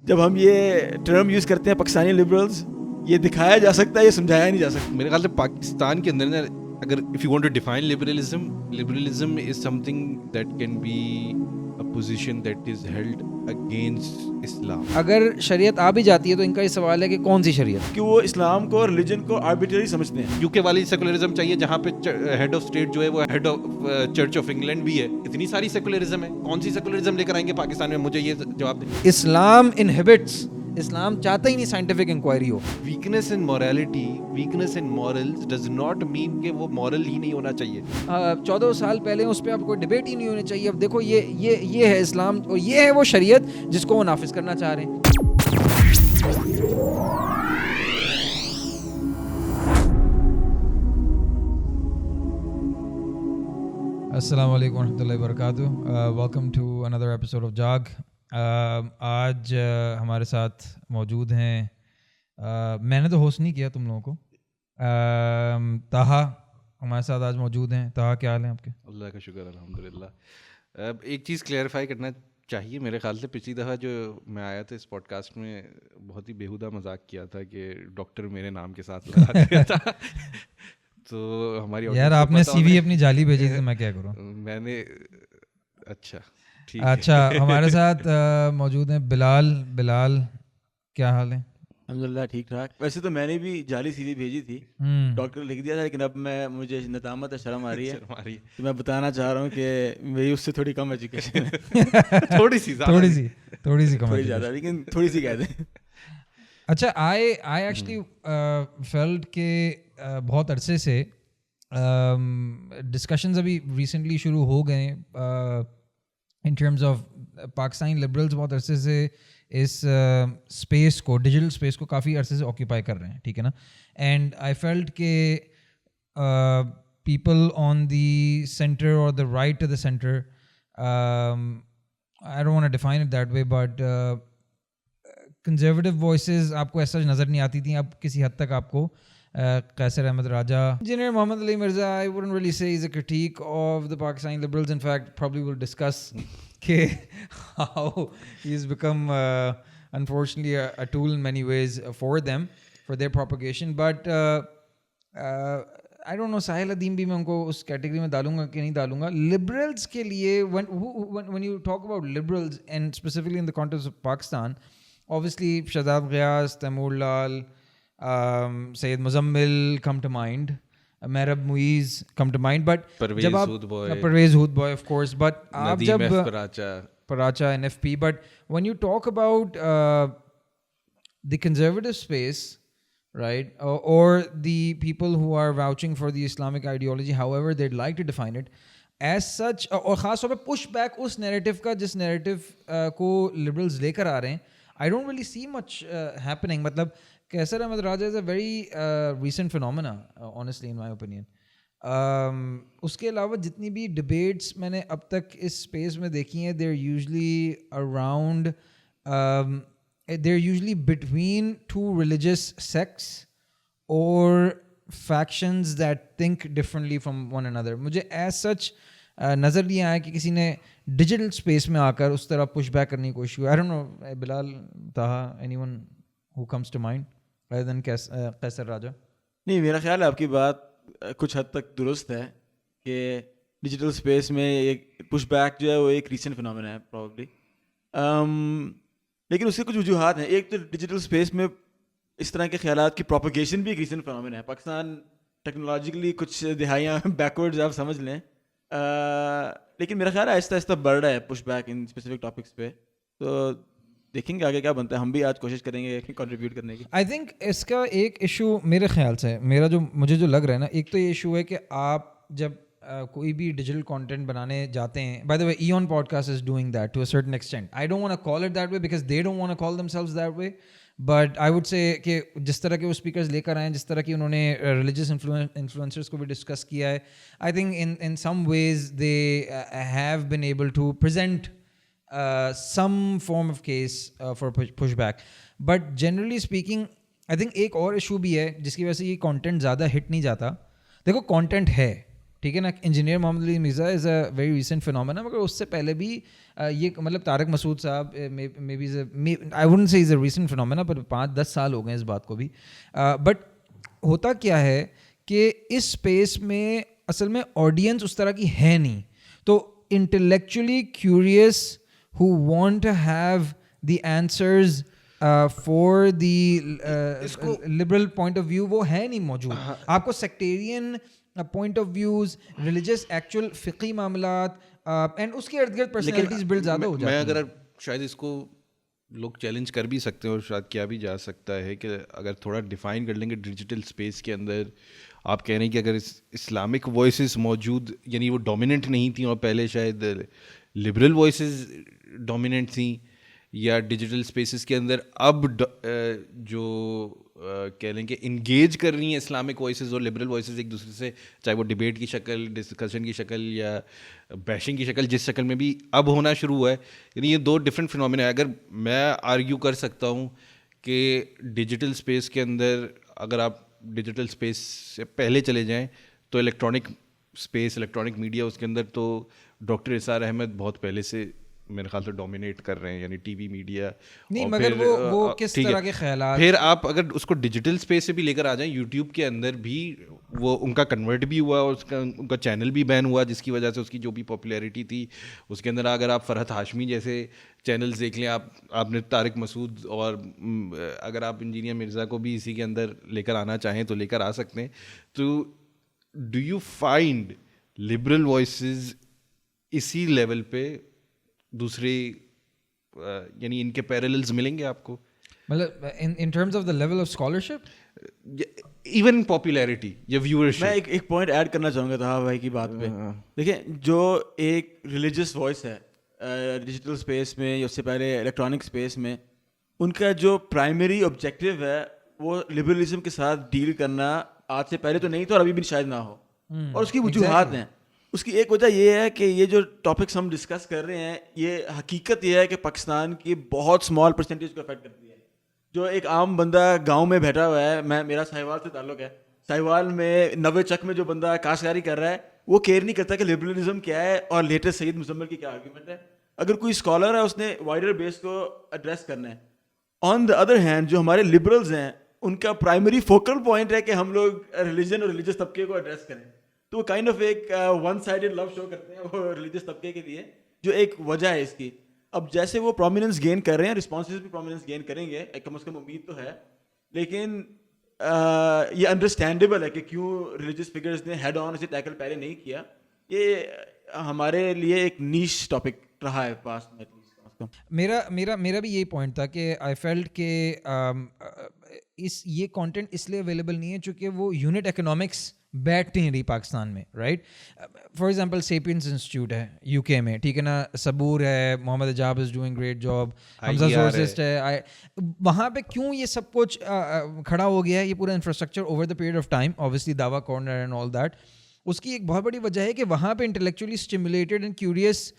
جب ہم یہ ٹرم یوز کرتے ہیں پاکستانی لبرلز, یہ دکھایا جا سکتا ہے, یہ سمجھایا نہیں جا سکتا. میرے خیال سے پاکستان کے اندر اگر if you want to define liberalism is something that can be a position that is held against Islam. اگر شریعت آ بھی جاتی ہے تو ان کا یہ سوال ہے کہ کون سی شریعت, کہ وہ اسلام کو اور ریلیجن کو آربیٹری سمجھتے ہیں. UK والی سیکولرزم چاہیے جہاں پہ ہیڈ آف اسٹیٹ جو ہے وہ head of church of England بھی ہے. اتنی ساری سیکولرزم ہے, کون سی سیکولرزم لے کر آئیں گے پاکستان میں؟ مجھے یہ جواب دیں. اسلام انہیبٹس, اسلام چاہتا ہی نہیں سائنٹیفک انکوائری ہو. Weakness in morality, weakness in morals does not mean کہ وہ مورل ہی نہیں ہونا چاہیے. 14 سال پہلے اس پہ اب کوئی ڈبیٹ ہی نہیں ہونی چاہیے. اب دیکھو یہ ہے اسلام اور یہ ہے وہ شریعت جس کو وہ نافذ کرنا چاہ رہے ہیں. السلام علیکم ورحمۃ اللہ وبرکاتہ. Welcome to another episode of جاگ. آج ہمارے ساتھ موجود ہیں, میں نے تو ہوسٹ نہیں کیا تم لوگوں کو, طاہا ہمارے ساتھ آج موجود ہیں. طاہا کیا حال ہیں آپ کے؟ اللہ کا شکر الحمدللہ. ایک چیز کلیئرفائی کرنا چاہیے میرے خیال سے, پچھلی دفعہ جو میں آیا تھا اس پوڈ کاسٹ میں بہت ہی بیہودہ مذاق کیا تھا کہ ڈاکٹر میرے نام کے ساتھ لگا دیا تھا. تو ہماری یار آپ نے سی وی اپنی جعلی بھیجی تھی, میں کیا کروں. میں نے اچھا ہمارے ساتھ موجود ہیں بلال. بلال کیا حال ہے؟ الحمدللہ ٹھیک ٹھاک. ویسے تو میں نے بھی جعلی سی وی بھیجی تھی, ڈاکٹر لکھ دیا تھا, لیکن اب مجھے ندامت ہے, شرم آ رہی ہے. تو میں بتانا چاہ رہا ہوں کہ میری اس سے تھوڑی کم ایجوکیشن ہے. تھوڑی سی کم, تھوڑی زیادہ, لیکن تھوڑی سی کہہ دیں. اچھا آئی ایکچولی فیلڈ کہ بہت عرصے سے ڈسکشنز ابھی ریسنٹلی شروع ہو گئے ان ٹرمز آف پاکستانی لبرلز بہت عرصے سے اس اسپیس کو, ڈیجیٹل اسپیس کو کافی عرصے سے آکیوپائی کر رہے ہیں, ٹھیک ہے نا. اینڈ آئی فیلٹ کہ پیپل آن دی سینٹر اور the right to the center, I don't want to define it that way, but conservative voices آپ کو ایسا نظر نہیں آتی تھیں. اب کسی حد تک آپ کو Qaiser Ahmed Raja, engineer Muhammad Ali Mirza, I wouldn't really say is a critique of the Pakistani liberals. In fact, probably will discuss how he's become unfortunately a tool in many ways for them, for their propagation. But I don't know, ساحل ادیم بھی میں ان کو اس category میں ڈالوں گا کہ نہیں ڈالوں گا. Liberals کے لیے when you talk about liberals and specifically in the context of Pakistan, obviously Shadab Ghias, Taimur Laal, Syed Muzammil come to mind, محرب Muizz come to mind, but جب آپ پرویز ہود بوائے of course, but آپ جب Paracha NFP, but when you talk about the conservative space, right, or the people who are vouching for the Islamic ideology, however they'd like to define it, as such, اور خاص طور پہ push back اس narrative کا جس narrative کو liberals لے کر آ رہے ہیں, I don't really see much happening. مطلب قیصر احمد راجہ is a very recent phenomena, honestly, in my opinion. اس کے علاوہ جتنی بھی ڈبیٹس میں نے اب تک اس اسپیس میں دیکھی ہیں, they're usually around, they're usually between two religious sects or factions that think differently from one another. مجھے as such نظر نہیں آیا کہ کسی نے ڈیجیٹل اسپیس میں آ کر اس طرح پش بیک کرنے کی کوشش کی. I don't know, Bilal, Taha, anyone who comes to mind rather than قیصر راجہ؟ نہیں, میرا خیال ہے آپ کی بات کچھ حد تک درست ہے کہ ڈیجیٹل اسپیس میں ایک پش بیک جو ہے وہ ایک ریسنٹ فنومینا ہے پرابلی, لیکن اس کے کچھ وجوہات ہیں. ایک تو ڈیجیٹل اسپیس میں اس طرح کے خیالات کی پروپیگیشن بھی ایک ریسنٹ فنومینا ہے. پاکستان ٹیکنالوجیکلی کچھ دہائیاں بیکورڈز آپ سمجھ لیں, لیکن میرا خیال ہے آہستہ آہستہ بڑھ رہا ہے push back in specific topics پہ. تو دیکھیں گے آگے کیا بنتا ہے. ہم بھی آج کوشش کریں گے کنٹریبیوٹ کرنے کی. آئی تھنک اس کا ایک ایشو میرے خیال سے, مجھے جو لگ رہا ہے نا, ایک تو یہ ایشو ہے کہ آپ جب کوئی بھی ڈیجیٹل کانٹینٹ بنانے جاتے ہیں, by the way even podcast is doing that to a certain extent. I don't want to call it that way because they don't want to call themselves that way, but I would say کہ جس طرح کے وہ speakers لے کر آئے ہیں, جس طرح کی انہوں نے ریلیجیس انفلوئنسرس کو بھی ڈسکس کیا ہے, I think in some ways they have been able to present some form of case for pushback. But generally speaking, I think ایک اور ایشو بھی ہے جس کی وجہ سے یہ کانٹینٹ زیادہ ہٹ نہیں جاتا. دیکھو کانٹینٹ ہے, ٹھیک ہے نا. Engineer Muhammad Ali Mirza is a very recent phenomena, مگر اس سے پہلے بھی یہ مطلب طارق مسعود صاحب مے بی آئی ووڈنٹ سے از اے ریسنٹ فینومینا, پر 5-10 سال ہو گئے اس بات کو بھی. بٹ ہوتا کیا ہے کہ اس اسپیس میں اصل میں آڈینس اس طرح کی ہے نہیں, تو intellectually curious who want to have the answers for the liberal point of view وہ ہے نہیں موجود. آپ کو sectarian point of views, religious actual فقی معاملات and اس کے ارد گرد personalities build زیادہ ہو جاتی ہیں. میں اگر شاید اس کو لوگ چیلنج کر بھی سکتے ہیں اور شاید کیا بھی جا سکتا ہے کہ اگر تھوڑا ڈیفائن کر لیں گے ڈیجیٹل اسپیس کے اندر, آپ کہہ رہے ہیں کہ اگر اسلامک وائسز موجود یعنی وہ ڈومیننٹ نہیں تھیں اور پہلے شاید لبرل وائسز ڈومیننٹ تھیں, یا ڈیجیٹل اسپیسز کے اندر اب جو کہہ لیں کہ انگیج کر رہی ہیں اسلامک وائسز اور لبرل وائسز ایک دوسرے سے, چاہے وہ ڈبیٹ کی شکل, ڈسکشن کی شکل یا بیشنگ کی شکل, جس شکل میں بھی اب ہونا شروع ہوا ہے. یعنی یہ 2 ڈفرینٹ فنومینا ہے. اگر میں آرگیو کر سکتا ہوں کہ ڈیجیٹل اسپیس کے اندر اگر آپ ڈیجیٹل اسپیس سے پہلے چلے جائیں تو الیکٹرانک اسپیس, الیکٹرانک میڈیا, اس کے اندر تو ڈاکٹر اسرار احمد بہت پہلے سے میرے خیال سے ڈومینیٹ کر رہے ہیں, یعنی ٹی وی میڈیا. نہیں مگر وہ کس طرح کے خیالات, پھر آپ اگر اس کو ڈیجیٹل اسپیس سے بھی لے کر آ جائیں, یوٹیوب کے اندر بھی وہ ان کا کنورٹ بھی ہوا اور ان کا چینل بھی بین ہوا, جس کی وجہ سے اس کی جو بھی پاپولیرٹی تھی اس کے اندر اگر آپ فرحت ہاشمی جیسے چینلز دیکھ لیں, آپ نے طارق مسعود, اور اگر آپ انجینئر مرزا کو بھی اسی کے اندر لے کر آنا چاہیں تو لے کر آ سکتے ہیں. تو do you find liberal voices اسی لیول پہ دوسرے یعنی ان کے پیرللز ملیں گے آپ کو, مطلب ان terms of the level of scholarship, even popularity یا ویورشپ؟ میں ایک پوائنٹ ایڈ کرنا چاہوں گا طه بھائی کی بات پہ. دیکھیں جو ایک ریلیجیس وائس ہے ڈیجیٹل اسپیس میں یا اس سے پہلے الیکٹرانک اسپیس میں, ان کا جو پرائمری آبجیکٹیو ہے وہ لبرلزم کے ساتھ ڈیل کرنا آج سے پہلے تو نہیں تھا اور ابھی بھی شاید نہ ہو, اور اس کی وجوہات ہیں. اس کی ایک وجہ یہ ہے کہ یہ جو ٹاپکس ہم ڈسکس کر رہے ہیں یہ حقیقت یہ ہے کہ پاکستان کی بہت اسمال پرسنٹیج کو افیکٹ کرتی ہے. جو ایک عام بندہ گاؤں میں بیٹھا ہوا ہے, میرا ساہیوال سے تعلق ہے, ساہیوال میں 90 چک میں جو بندہ کاشتکاری کر رہا ہے وہ کیئر نہیں کرتا کہ لبرلزم کیا ہے اور لیٹسٹ سید مزمل کی کیا آرگیومنٹ ہے. اگر کوئی اسکالر ہے اس نے وائڈر بیس کو ایڈریس کرنا ہے. آن دا ادر ہینڈ جو ہمارے لبرلز ہیں ان کا پرائمری فوکل پوائنٹ ہے کہ ہم لوگ ریلیجن اور ریلیجس طبقے کو ایڈریس کریں, تو وہ کائنڈ آف ایک ون سائڈڈ لو شو کرتے ہیں وہ ریلیجس طبقے کے لیے, جو ایک وجہ ہے اس کی. اب جیسے وہ پرومیننس گین کر رہے ہیں, رسپانسز بھی پرومیننس گین کریں گے, کم از کم امید تو ہے, لیکن یہ انڈرسٹینڈیبل ہے کہ کیوں ریلیجس فگرز نے ہیڈ آن اسے ٹیکل پہلے نہیں کیا. یہ ہمارے لیے ایک نیش ٹاپک رہا ہے پاس میں. میرا بھی یہی پوائنٹ تھا کہ آئی فیلٹ کہ یہ کانٹینٹ اس لیے اویلیبل نہیں ہے چونکہ وہ یونٹ اکنامکس بیٹھ نہیں رہی پاکستان میں, right. For example sapiens institute ہے یو کے میں, ٹھیک ہے نا, صبور ہے, محمد اجاب از ڈوئنگ گریٹ جاب, حمزہ سورسسٹ ہے. وہاں پہ کیوں یہ سب کچھ کھڑا ہو گیا ہے, یہ پورا infrastructure over the period of time, obviously دعویٰ کارنر اینڈ آل دیٹ. اس کی ایک بہت بڑی وجہ ہے کہ وہاں پہ intellectually stimulated and curious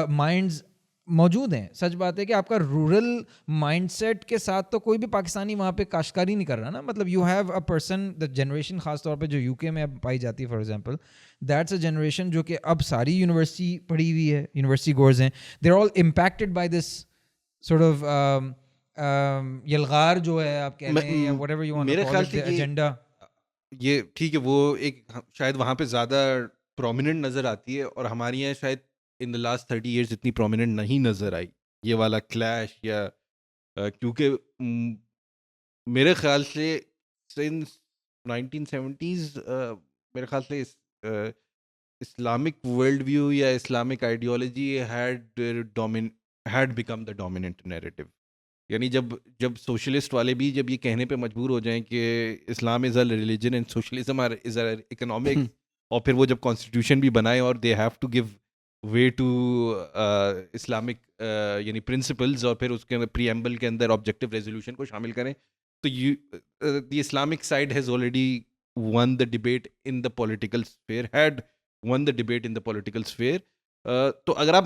minds موجود ہیں. سچ بات ہے کہ آپ کا رورل مائنڈ سیٹ کے ساتھ تو کوئی بھی پاکستانی وہاں پہ کاشتکاری نہیں کر رہا نا. مطلب you have a person, the generation خاص طور پہ جو یو کے میں اب پائی جاتی ہے, for example that's a generation جو کہ اب ساری یونیورسٹی پڑھی ہوئی ہے, یونیورسٹی گورز ہیں, they are all impacted by this sort of یلغار جو ہے آپ کہہ رہے ہیں, یا whatever you want to call it, agenda. یہ ٹھیک ہے, وہ ایک شاید وہاں پہ زیادہ پرومیننٹ نظر آتی ہے, اور ہماری یہاں شاید ان دا لاسٹ 30 years اتنی پرومیننٹ نہیں نظر آئی یہ والا کلیش, یا کیونکہ میرے خیال سے سنس 1970s میرے خیال سے اسلامک ورلڈ ویو یا Islamic ideology had become the dominant narrative. یعنی جب سوشلسٹ والے بھی جب یہ کہنے پہ مجبور ہو جائیں کہ Islam is a religion and socialism is a economic, اور پھر وہ جب کانسٹیٹیوشن بھی بنائیں اور they have to give way to Islamic یعنی پرنسپلز, اور پھر اس کے پریمبل کے اندر آبجیکٹیو ریزولوشن کو شامل کریں, تو the Islamic side has already won the debate in the political sphere, had won the debate in the political sphere. تو اگر آپ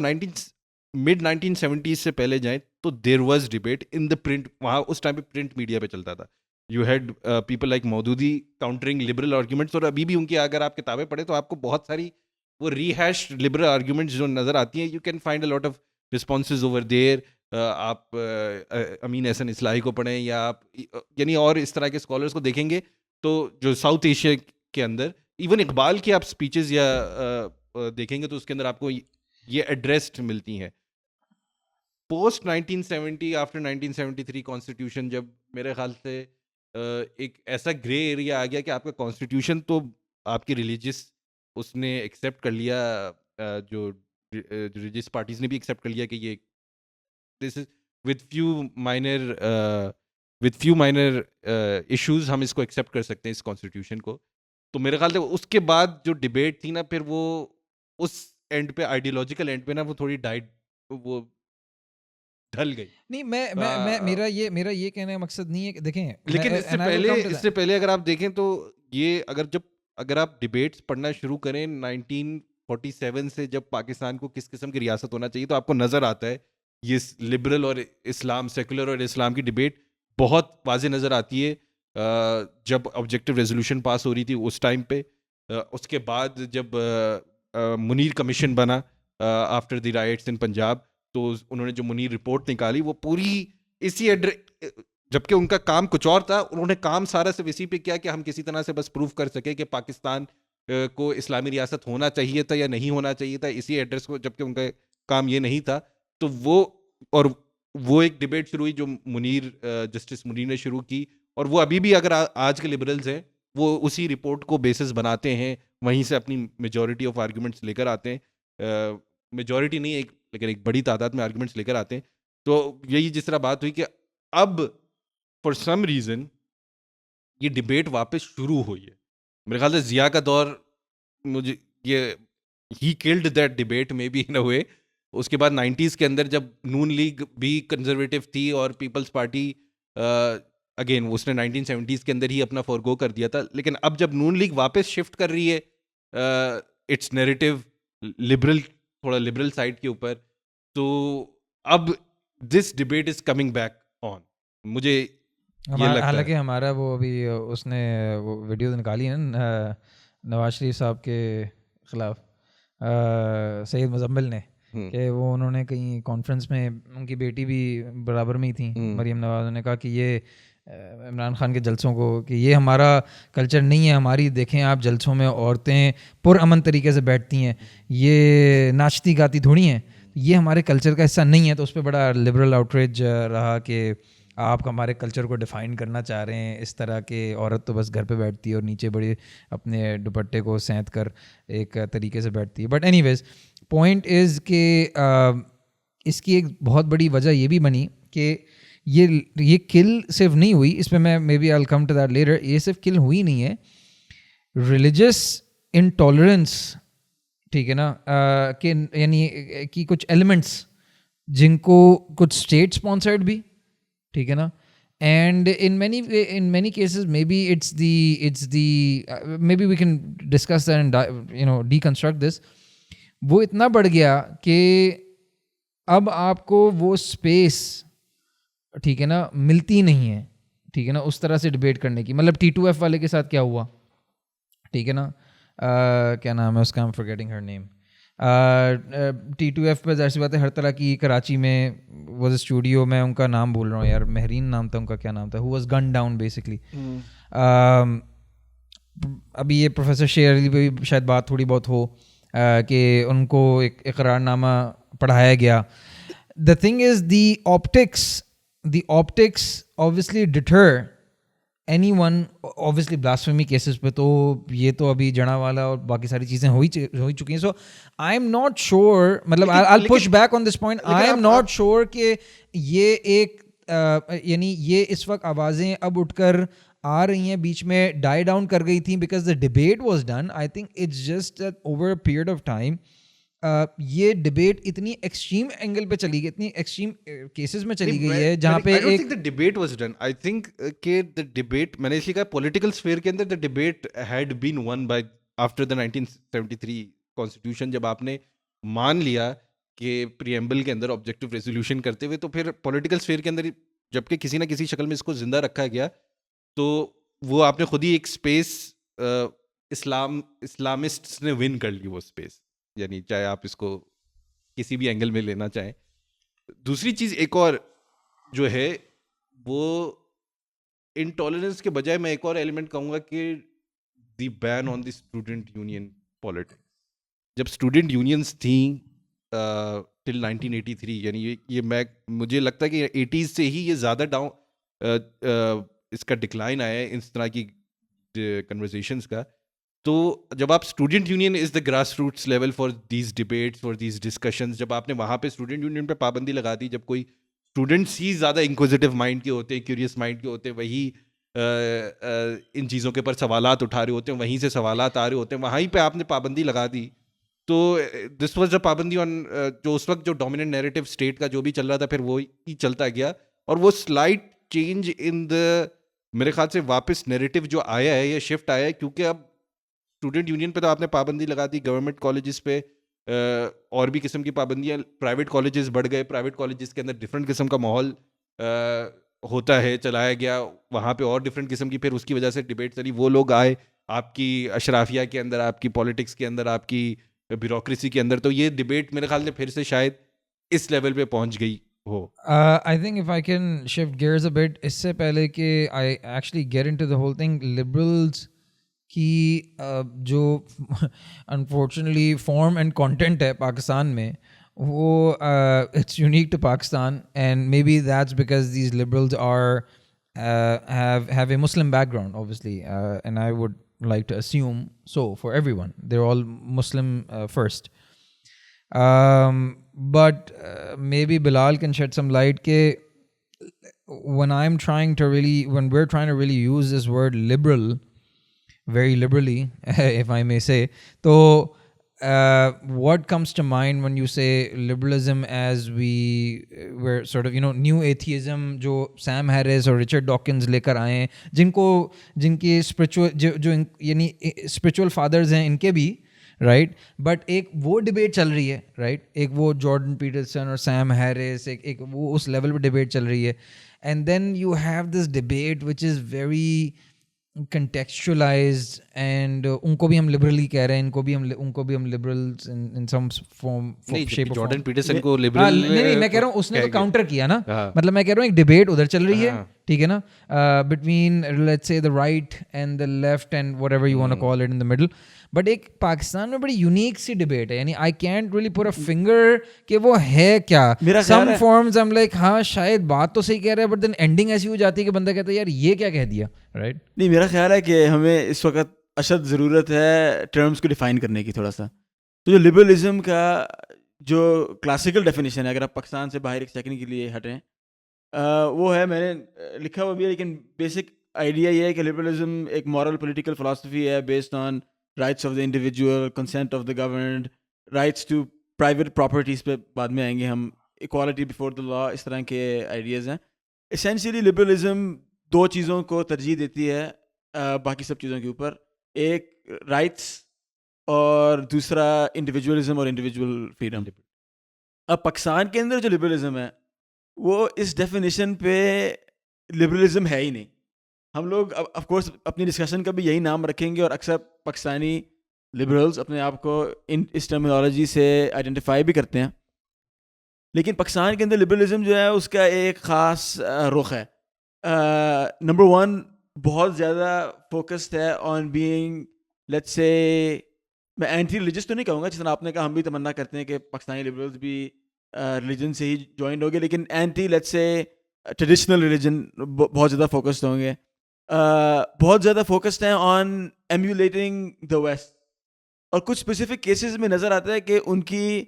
mid 1970s سے پہلے جائیں تو there was debate in the print, وہاں اس ٹائم پہ پرنٹ میڈیا پہ چلتا تھا, you had people like Maududi countering liberal arguments, اور ابھی بھی ان کی اگر آپ کتابیں پڑھیں تو آپ کو بہت ساری وہ ری ہیش لبرل آرگیومنٹس جو نظر آتی ہیں. You can find a lot of responses over there. آپ امین احسن اصلاحی کو پڑھیں یا آپ یعنی اور اس طرح کے اسکالرس کو دیکھیں گے تو جو ساؤتھ ایشیا کے اندر ایون اقبال کی آپ اسپیچز یا دیکھیں گے تو اس کے اندر آپ کو یہ ایڈریسڈ ملتی ہیں. پوسٹ 1970 آفٹر 1973 کانسٹیٹیوشن جب میرے خیال سے ایک ایسا گرے ایریا آ گیا کہ آپ کا کانسٹیٹیوشن تو آپ کی ریلیجیس اس نے ایکسیپٹ کر لیا, جو ریلیجیس پارٹیز نے بھی ایکسیپٹ کر لیا کہ یہ دس از with few minor issues ہم اس کو ایکسیپٹ کر سکتے ہیں اس کانسٹیٹیوشن کو. تو میرے خیال سے اس کے بعد جو ڈبیٹ تھی نا پھر وہ اس اینڈ پہ آئیڈیولوجیکل اینڈ پہ نا وہ تھوڑی وہ ڈھل گئی. نہیں میں میرا یہ کہنے کا مقصد نہیں ہے کہ دیکھیں, لیکن اس سے پہلے اگر آپ دیکھیں تو یہ اگر آپ ڈبیٹس پڑھنا شروع کریں 1947 سے جب پاکستان کو کس قسم کی ریاست ہونا چاہیے تو آپ کو نظر آتا ہے یہ لبرل اور اسلام, سیکولر اور اسلام کی ڈبیٹ بہت واضح نظر آتی ہے. جب آبجیکٹو ریزولوشن پاس ہو رہی تھی اس ٹائم پہ, اس کے بعد جب منیر کمیشن بنا آفٹر دی رائٹس ان پنجاب, تو انہوں نے جو منیر رپورٹ نکالی وہ پوری اسی جبکہ ان کا کام کچھ اور تھا, انہوں نے کام سارا صرف اسی پہ کیا کہ ہم کسی طرح سے بس پروف کر سکے کہ پاکستان کو اسلامی ریاست ہونا چاہیے تھا یا نہیں ہونا چاہیے تھا اسی ایڈریس کو, جبکہ ان کا کام یہ نہیں تھا. تو وہ ایک ڈبیٹ شروع ہوئی جو جسٹس منیر نے شروع کی, اور وہ ابھی بھی اگر آج کے لبرلز ہیں وہ اسی رپورٹ کو بیسس بناتے ہیں, وہیں سے اپنی میجورٹی آف آرگیومنٹس لے کر آتے ہیں. میجورٹی نہیں لیکن ایک بڑی تعداد میں آرگیومنٹس لے کر آتے ہیں. تو یہی جس طرح بات ہوئی کہ اب فار سم ریزن یہ ڈبیٹ واپس شروع ہوئی ہے. میرے خیال سے ضیاء کا دور مجھے یہ ہی کلڈ دیٹ ڈبیٹ میں بی ان اے وے. اس کے بعد 90s کے اندر جب نون لیگ بھی کنزرویٹو تھی اور پیپلز پارٹی اگین اس نے 1970s کے اندر ہی اپنا فورگو کر دیا تھا, لیکن اب جب نون لیگ واپس شفٹ کر رہی ہے اٹس نیریٹو لبرل, تھوڑا لبرل سائڈ کے اوپر, تو اب this debate is coming back on. مجھے حالانکہ ہمارا وہ ابھی اس نے وہ ویڈیو نکالی ہے نا نواز شریف صاحب کے خلاف سید مزمل نے, کہ وہ انہوں نے کہیں کانفرنس میں ان کی بیٹی بھی برابر میں ہی تھیں مریم نواز, نے کہا کہ یہ عمران خان کے جلسوں کو کہ یہ ہمارا کلچر نہیں ہے, ہماری دیکھیں آپ جلسوں میں عورتیں پرامن طریقے سے بیٹھتی ہیں, یہ ناچتی گاتی تھوڑی ہیں, یہ ہمارے کلچر کا حصہ نہیں ہے. تو اس پہ بڑا لبرل آؤٹریج رہا کہ آپ ہمارے کلچر کو ڈیفائن کرنا چاہ رہے ہیں اس طرح کہ عورت تو بس گھر پہ بیٹھتی ہے اور نیچے بڑے اپنے دوپٹے کو سینت کر ایک طریقے سے بیٹھتی ہے. But anyways point is کہ اس کی ایک بہت بڑی وجہ یہ بھی بنی کہ یہ کل صرف نہیں ہوئی, اس پہ میں maybe I come to that later, یہ صرف کل ہوئی نہیں ہے, ریلیجس انٹالرنس, ٹھیک ہے نا, کہ یعنی کہ کچھ ایلیمنٹس جن کو کچھ اسٹیٹ اسپانسرڈ بھی, ٹھیک ہے نا, and in many cases maybe it's the maybe we can discuss and you know deconstruct this. وہ اتنا بڑھ گیا کہ اب آپ کو وہ اسپیس, ٹھیک ہے نا, ملتی نہیں ہے, ٹھیک ہے نا, اس طرح سے ڈبیٹ کرنے کی. مطلب T2F والے کے ساتھ کیا ہوا, ٹھیک ہے نا, کیا نام ہے اس کا, I'm forgetting her name. T2F پہ ظاہر سی بات ہے ہر طرح کی, کراچی میں واز اے اسٹوڈیو, میں ان کا نام بھول رہا ہوں یار, مہرین نام تھا ان کا, کیا نام تھا, who was gunned down basically. ابھی یہ پروفیسر شیر علی پہ بھی شاید بات تھوڑی بہت ہو کہ ان کو ایک اقرار نامہ پڑھایا گیا. The thing is the optics obviously deter anyone, obviously blasphemy cases پہ تو یہ تو ابھی جڑا والا اور باقی ساری چیزیں ہو چکی ہیں. So I am not sure, مطلب I'll push back on this point, I am not sure کہ یہ ایک یعنی یہ اس وقت آوازیں اب اٹھ کر آ رہی ہیں, بیچ میں ڈائی ڈاؤن کر گئی تھیں because the debate was done. I think it's just that over a period of time یہ ڈبیٹ اتنی ایکسٹریم اینگل پہ چلی گئی, اتنی ایکسٹریم کیسز میں چلی گئی ہے جہاں پہ ایک debate was done. I think کہ دا ڈبیٹ, میں نے اس لیے کہا پولیٹیکل اسفیئر کے اندر the debate had been won by after the 1973 constitution. جب آپ نے مان لیا کہ پریمبل کے اندر آبجیکٹو ریزولوشن کرتے ہوئے, تو پھر پولیٹیکل اسفیئر کے اندر جب کہ کسی نہ کسی شکل میں اس کو زندہ رکھا گیا, تو وہ آپ نے خود ہی ایک اسپیس اسلامسٹ نے ون کر لی وہ اسپیس, یعنی چاہے آپ اس کو کسی بھی اینگل میں لینا چاہیں. دوسری چیز ایک اور جو ہے وہ انٹالرنس کے بجائے میں ایک اور ایلیمنٹ کہوں گا کہ دی بین آن دی اسٹوڈنٹ یونین پالیٹکس. جب اسٹوڈنٹ یونینس تھیں ٹل 1983, یعنی یہ مجھے لگتا ہے کہ 80s سے ہی یہ زیادہ اس کا ڈکلائن آیا ہے اس طرح کی کنورزیشنس کا. تو جب آپ student union is the grass roots level for these debates for these discussions, جب آپ نے وہاں پہ اسٹوڈنٹ یونین پہ پابندی لگا دی, جب کوئی اسٹوڈنٹس ہی زیادہ انکوزیٹو مائنڈ کے ہوتے ہیں, کیوریس مائنڈ کے ہوتے ہیں, وہی ان چیزوں کے اوپر سوالات اٹھا رہے ہوتے ہیں, وہیں سے سوالات آ رہے ہوتے ہیں, وہیں پہ آپ نے پابندی لگا دی. تو دس واز دا پابندی آن جو اس وقت جو ڈومیننٹ نیریٹو اسٹیٹ کا جو بھی چل رہا تھا, پھر وہی چلتا گیا. اور وہ سلائٹ چینج ان دا, میرے خیال سے واپس نیریٹو جو آیا ہے, یہ شفٹ آیا ہے, کیونکہ اب اسٹوڈنٹ یونین پہ تو آپ نے پابندی لگا دی, گورنمنٹ کالجز پہ اور بھی قسم کی پابندیاں, پرائیویٹ کالجز بڑھ گئے, پرائیویٹ کالجز کے اندر ڈفرینٹ قسم کا ماحول ہوتا ہے, چلایا گیا, وہاں پہ اور ڈفرینٹ قسم کی پھر اس کی وجہ سے ڈبیٹ چلی. وہ لوگ آئے آپ کی اشرافیہ کے اندر, آپ کی پالیٹکس کے اندر, آپ کی بیوروکریسی کے اندر, تو یہ ڈبیٹ میرے خیال سے پھر سے شاید اس لیول پہ پہنچ گئی ہو. I think if I can shift gears a bit, اس سے پہلے کہ I actually get into the whole thing, liberals کی جو unfortunately form and content ہے پاکستان میں, وہ it's unique to Pakistan, and maybe that's because these liberals are have a Muslim background obviously, and I would like to assume so for everyone, they're all Muslim first. But maybe Bilal can shed some light ke when we're trying to really use this word liberal very liberally, if I may say, so what comes to mind when you say liberalism, as we're sort of, new atheism jo Sam Harris اور Richard Dawkins لے کر آئے ہیں, جن کی جو یعنی spiritual fathers ہیں ان کے بھی, رائٹ, بٹ ایک وہ ڈبیٹ چل رہی ہے, رائٹ, ایک وہ جارڈن پیٹرسن اور سیم ہیرس, ایک وہ اس لیول پہ ڈبیٹ چل رہی ہے, and then you have this debate which is very contextualised, and ان کو بھی ہم لبرل ہی کہہ رہے ہیں, ان کو بھی ہم لبرلز ان سم فارم شیپ. جارڈن پیٹرسن کو لبرل نہیں, میں کہہ رہا ہوں اس نے تو کاؤنٹر کیا نا, مطلب میں کہہ رہا ہوں ایک ڈبیٹ ادھر چل رہی ہے, ٹھیک ہے نا, between let's say the right and the left and whatever you want to call it in the middle. But ایک پاکستان میں بڑی یونیک سی ڈبیٹ ہے, یعنی I can't really put a finger کہ وہ ہے کیا. سم فارمز ہم لائک ہاں شاید بات تو صحیح کہہ رہے ہیں, بٹ دین اینڈنگ ایسی ہو جاتی ہے کہ بندہ کہتا ہے یار یہ کیا کہہ دیا, رائٹ. نہیں, میرا خیال ہے کہ ہمیں اس وقت اشد ضرورت ہے ٹرمز کو ڈیفائن کرنے کی تھوڑا سا. تو جو لبرلزم کا جو کلاسیکل ڈیفینیشن ہے, اگر آپ پاکستان سے باہر ایک سیکنڈ کے لیے ہٹیں, وہ ہے, میں نے لکھا ہوا بھی ہے, لیکن بیسک آئیڈیا یہ ہے کہ لبرلزم ایک مورل پولیٹیکل فلاسفی ہے based on rights of the individual, consent of the governed, rights to private properties پہ بعد میں آئیں گے ہم, ایکوالٹی بفور دا لا, اس طرح کے آئیڈیاز ہیں. اسینشلی لبرلزم دو چیزوں کو ترجیح دیتی ہے باقی سب چیزوں کے اوپر, ایک رائٹس اور دوسرا انڈیویجولزم اور انڈیویجول فریڈم. اب پاکستان کے اندر جو لبرلزم ہے وہ اس ڈیفینیشن پہ لبرلزم ہے ہی نہیں. ہم لوگ آف کورس اپنی ڈسکشن کا بھی یہی نام رکھیں گے, اور اکثر پاکستانی لبرلز اپنے آپ کو اس ٹرمینالوجی سے آئیڈینٹیفائی بھی کرتے ہیں, لیکن پاکستان کے اندر لبرلزم جو ہے اس کا ایک خاص رخ ہے. نمبر ون, بہت زیادہ فوکسڈ ہے آن بینگ لیٹس سے, میں اینٹی ریلیجس تو نہیں کہوں گا, جس طرح آپ نے کہا ہم بھی تمنا کرتے ہیں کہ پاکستانی لبرلز بھی ریلیجن سے ہی جوائنڈ ہو گے, لیکن anti let's say traditional religion بہت زیادہ فوکسڈ ہوں گے, بہت زیادہ فوکسڈ ہیں آن ایمولیٹنگ دا ویسٹ. اور کچھ اسپیسیفک کیسز میں نظر آتا ہے کہ ان کی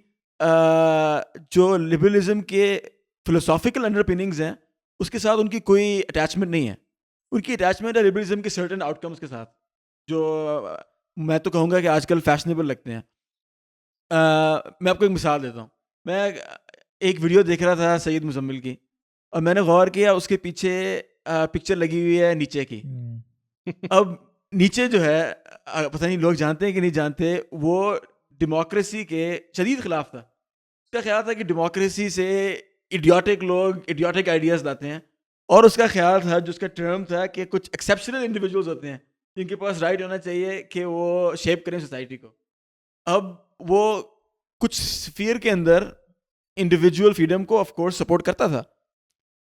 جو لبرلزم کے فلوسافیکل انڈر پیننگز ہیں اس کے ساتھ ان کی کوئی اٹیچمنٹ نہیں ہے. ان کی اٹیچمنٹ ہے لبرلزم کے سرٹن آؤٹ کمس کے ساتھ, جو میں تو کہوں گا کہ آج کل فیشنیبل لگتے ہیں. میں آپ کو ایک مثال دیتا ہوں. میں ایک ویڈیو دیکھ رہا تھا سید مزمل کی, اور میں نے غور کیا اس کے پیچھے پکچر لگی ہوئی ہے نیچے کی. اب نیچے جو ہے پتہ نہیں لوگ جانتے ہیں کہ نہیں جانتے, وہ ڈیموکریسی کے شدید خلاف تھا. اس کا خیال تھا کہ ڈیموکریسی سے ایڈیوٹک لوگ ایڈیوٹک آئیڈیاز لاتے ہیں, اور اس کا خیال تھا, جو اس کا ٹرم تھا, کہ کچھ ایکسیپشنل انڈیویجولز ہوتے ہیں جن کے پاس رائٹ ہونا چاہیے کہ وہ شیپ کریں سوسائٹی کو. اب وہ کچھ سفیر کے اندر انڈیویجول فریڈم کو آف کورس سپورٹ کرتا تھا,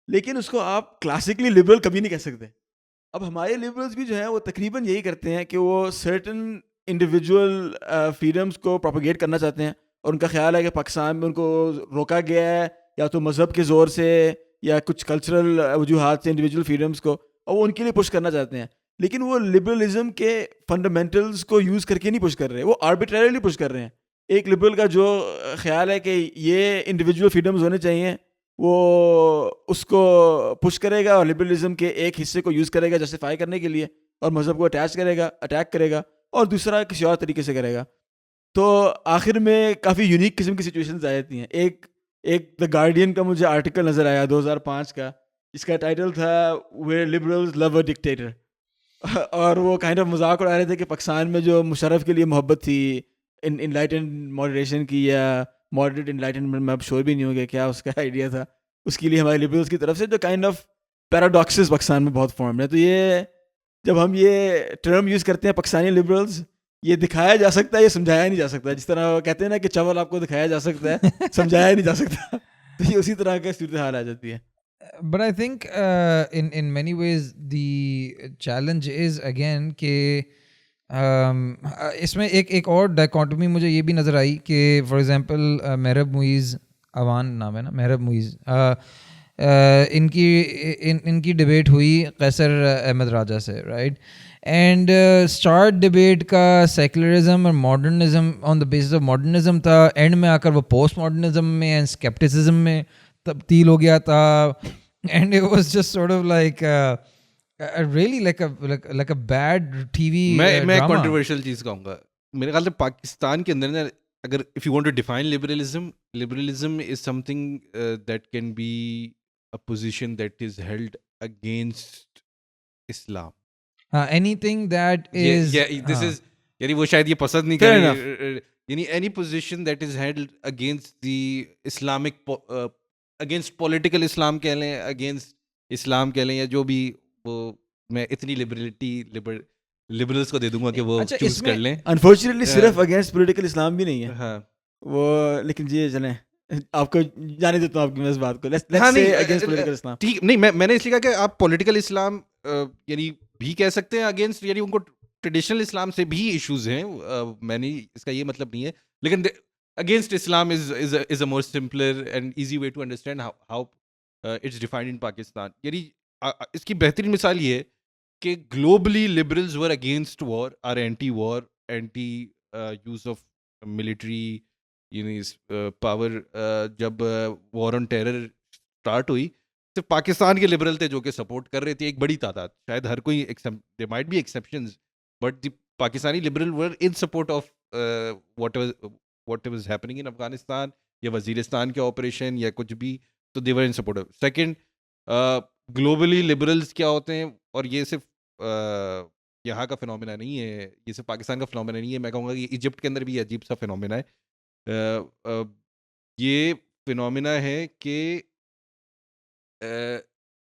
لیکن اس کو آپ کلاسیکلی لبرل کبھی نہیں کہہ سکتے. اب ہمارے لبرلز بھی جو ہیں وہ تقریباً یہی کرتے ہیں کہ وہ سرٹن انڈیویجول فریڈمس کو پروپیگیٹ کرنا چاہتے ہیں, اور ان کا خیال ہے کہ پاکستان میں ان کو روکا گیا ہے یا تو مذہب کے زور سے یا کچھ کلچرل وجوہات سے انڈیویجول فریڈمس کو, اور وہ ان کے لیے پش کرنا چاہتے ہیں. لیکن وہ لبرلزم کے فنڈامنٹلز کو یوز کر کے نہیں پش کر رہے, وہ آربیٹریلی پش کر رہے ہیں. ایک لبرل کا جو خیال ہے کہ یہ انڈیویجول فریڈمز ہونے چاہیے, وہ اس کو پش کرے گا اور لبرلزم کے ایک حصے کو یوز کرے گا جسٹیفائی کرنے کے لیے, اور مذہب کو اٹیک کرے گا, اور دوسرا کسی اور طریقے سے کرے گا. تو آخر میں کافی یونیک قسم کی سچویشنز آ جاتی ہیں. ایک دا گارڈین کا مجھے آرٹیکل نظر آیا 2005 کا, جس کا ٹائٹل تھا where liberals love a dictator, اور وہ کائنڈ آف مذاق اڑا رہے تھے کہ پاکستان میں جو مشرف کے لیے محبت تھی انلائٹنڈ ماڈریشن کی یا ماڈریٹ انلائٹنمنٹ, میں اب شور بھی نہیں ہوں گیا کیا اس کا آئیڈیا تھا, اس کے لیے ہمارے لبرلز کی طرف سے جو کائنڈ آف پیراڈاکسز پاکستان میں بہت فارم ہے. تو یہ جب ہم یہ ٹرم یوز کرتے ہیں پاکستانی لبرلز, یہ دکھایا جا سکتا ہے, یہ سمجھایا نہیں جا سکتا. جس طرح وہ کہتے ہیں نا کہ چاول آپ کو دکھایا جا سکتا ہے, سمجھایا نہیں جا سکتا, تو یہ اسی طرح کا صورتحال آ جاتی ہے. But I think in many ways the challenge is again کہ اس میں ایک اور ڈائکانٹمی مجھے یہ بھی نظر آئی کہ فار ایگزامپل محرب معیز, اوان نام ہے نا, محرب معیز, ان کی ڈبیٹ ہوئی قیصر احمد راجہ سے, رائٹ. اینڈ اسٹارٹ ڈبیٹ کا سیکولرزم اور modernism on the basis of modernism تھا, اینڈ میں آ کر وہ پوسٹ ماڈرنزم میں اینڈ اسکیپٹسزم میں تبدیل ہو گیا تھا. And it was just sort of like really like a bad TV میں drama. کنٹروورشل چیز کہوں گا. میرے خیال سے پاکستان کے اندر نا, اگر if you want to define liberalism is something that can be a position that is held against Islam. Anything that is this is یعنی وہ شاید یہ پسند نہیں کریں, یعنی any position that is held against the Islamic against political Islam کہہ لیں, against اسلام کہہ لیں, یا جو بھی, وہ میں اتنی لبرلز کو دے دوں گا کہ وہ چوز کر لیں. انفارچونیٹلی صرف اگینسٹ پولیٹیکل اسلام بھی نہیں ہے. ہاں وہ لیکن جی چلیں, آپ کو جانے دیتا ہوں آپ کی اس بات کو. اگینسٹ پولیٹیکل اسلام ٹھیک نہیں, میں نے اس لیے کہا کہ آپ پولیٹیکل اسلام یعنی بھی کہہ سکتے ہیں اگینسٹ, یعنی ان کو ٹریڈیشنل اسلام سے بھی ایشوز ہیں, میں نے اس کا یہ مطلب نہیں ہے, لیکن against Islam is a more simpler and easy way to understand how it's defined in Pakistan. یعنی اس کی بہترین مثال یہ ہے کہ globally liberals were against war, are anti-war, anti-use of military یعنی power. جب war on terror start ہوئی, صرف پاکستان کے لبرل تھے جو کہ سپورٹ کر رہے تھے, ایک بڑی تعداد, شاید ہر کوئی, there might be exceptions, but the Pakistani liberal were in support of what was happening in Afghanistan یا وزیرستان کے آپریشن یا کچھ بھی, تو they were in support of. Second, globally liberals کیا ہوتے ہیں, اور یہ صرف یہاں کا فنومینا نہیں ہے, یہ صرف پاکستان کا فنومینا نہیں ہے, میں کہوں گا کہ ایجپٹ کے اندر بھی عجیب سا فنومینا ہے. یہ فنومینا ہے کہ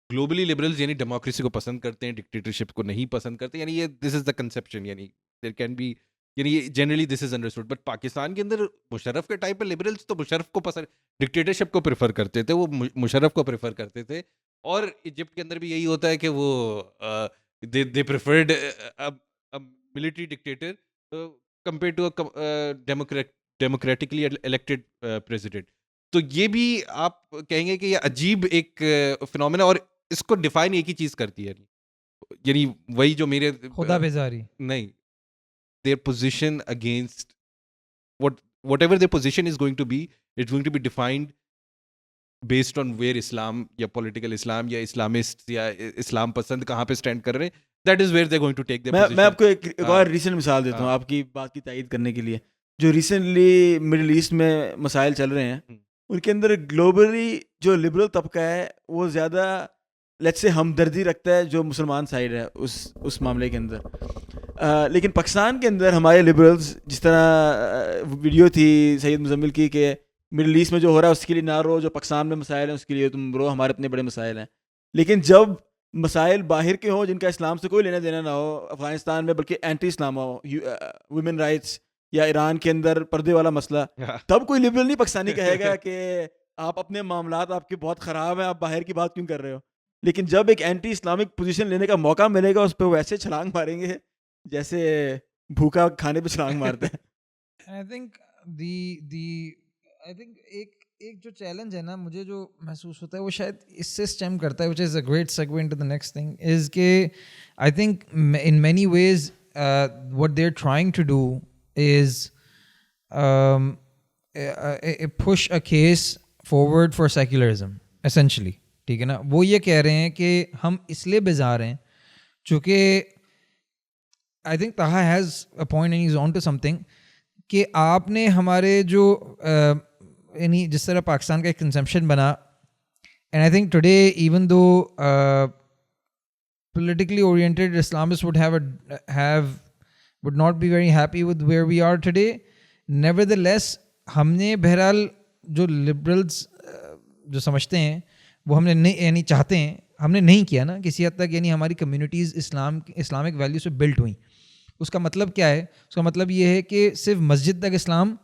گلوبلی لبرلز یعنی ڈیموکریسی کو پسند کرتے ہیں, ڈکٹیٹرشپ کو نہیں پسند کرتے, یعنی یہ دس از دا کنسیپشن, یعنی دیر کین بی, یعنی generally this is understood. But Pakistan کے اندر مشرف کے ٹائپ پہ لبرلز تو مشرف کو پسند, ڈکٹیٹرشپ کو پریفر کرتے تھے, وہ مشرف کو پریفر کرتے تھے. اور ایجپٹ کے اندر بھی یہی ہوتا ہے کہ وہ they preferred a military dictator compared to a democratically elected president. تو یہ بھی آپ کہیں گے کہ یہ عجیب ایک فنومینا, اور اس کو ڈیفائن ایک ہی چیز کرتی ہے, یعنی وہی جو میرے خدا بیزاری نہیں, their position against whatever their position is going to be, it's going to be defined based on where Islam یا political Islam یا Islamists یا اسلام پسند کہاں پہ اسٹینڈ کر رہے ہیں, that is where they're going to take their position. میں آپ کو ایک اور ریسنٹ مثال دیتا ہوں آپ کی بات کی تائید کرنے کے لیے. جو ریسنٹلی مڈل ایسٹ میں مسائل چل رہے ہیں, ان کے اندر گلوبلی جو لبرل طبقہ ہے وہ زیادہ لیٹس سے ہمدردی رکھتا ہے جو مسلمان سائڈ ہے اس معاملے کے اندر. لیکن پاکستان کے اندر ہمارے لبرلز, جس طرح ویڈیو تھی سید مزمل کی کہ مڈل ایسٹ میں جو ہو رہا ہے اس کے لیے نہ رو, جو پاکستان میں مسائل ہیں اس کے لیے تم رو, ہمارے اتنے بڑے مسائل ہیں. لیکن جب مسائل باہر کے ہوں جن کا اسلام سے کوئی لینا دینا نہ ہو, افغانستان میں بلکہ اینٹی اسلام ہو, ویمن رائٹس, یا ایران کے اندر پردے والا مسئلہ, تب کوئی لبرل نہیں پاکستانی کہے گا کہ آپ اپنے معاملات آپ کے بہت خراب ہیں, آپ باہر کی بات کیوں کر رہے ہو. لیکن جب ایک اینٹی اسلامک پوزیشن لینے کا موقع ملے گا, اس پہ وہ ایسے چھلانگ ماریں گے جیسے بھوکا کھانے پہ چھلانگ مارتے ہیں. I think ایک جو چیلنج ہے نا مجھے جو محسوس ہوتا ہے وہ شاید اس سے اسٹیم کرتا ہے, which is a great segue into the next thing, is کہ I think in many ways what they're trying to do is push a case forward for secularism essentially. ٹھیک ہے نا, وہ یہ کہہ رہے ہیں کہ ہم اس لیے بیزار ہیں چونکہ I think Taha has a point and he's on to something کہ آپ نے ہمارے جو یعنی جس طرح پاکستان کا ایک کنزمپشن بنا, and I think today even though politically oriented Islamists would not be very happy with where we are today, nevertheless ہم نے بہرحال جو لبرلز جو سمجھتے ہیں وہ ہم نے نہیں یعنی چاہتے ہیں ہم نے نہیں کیا نا کسی حد تک, یعنی ہماری کمیونٹیز اسلامک ویلیو سے بلٹ ہوئیں. اس کا مطلب کیا ہے؟ اس کا مطلب یہ ہے کہ صرف مسجد تک اسلام,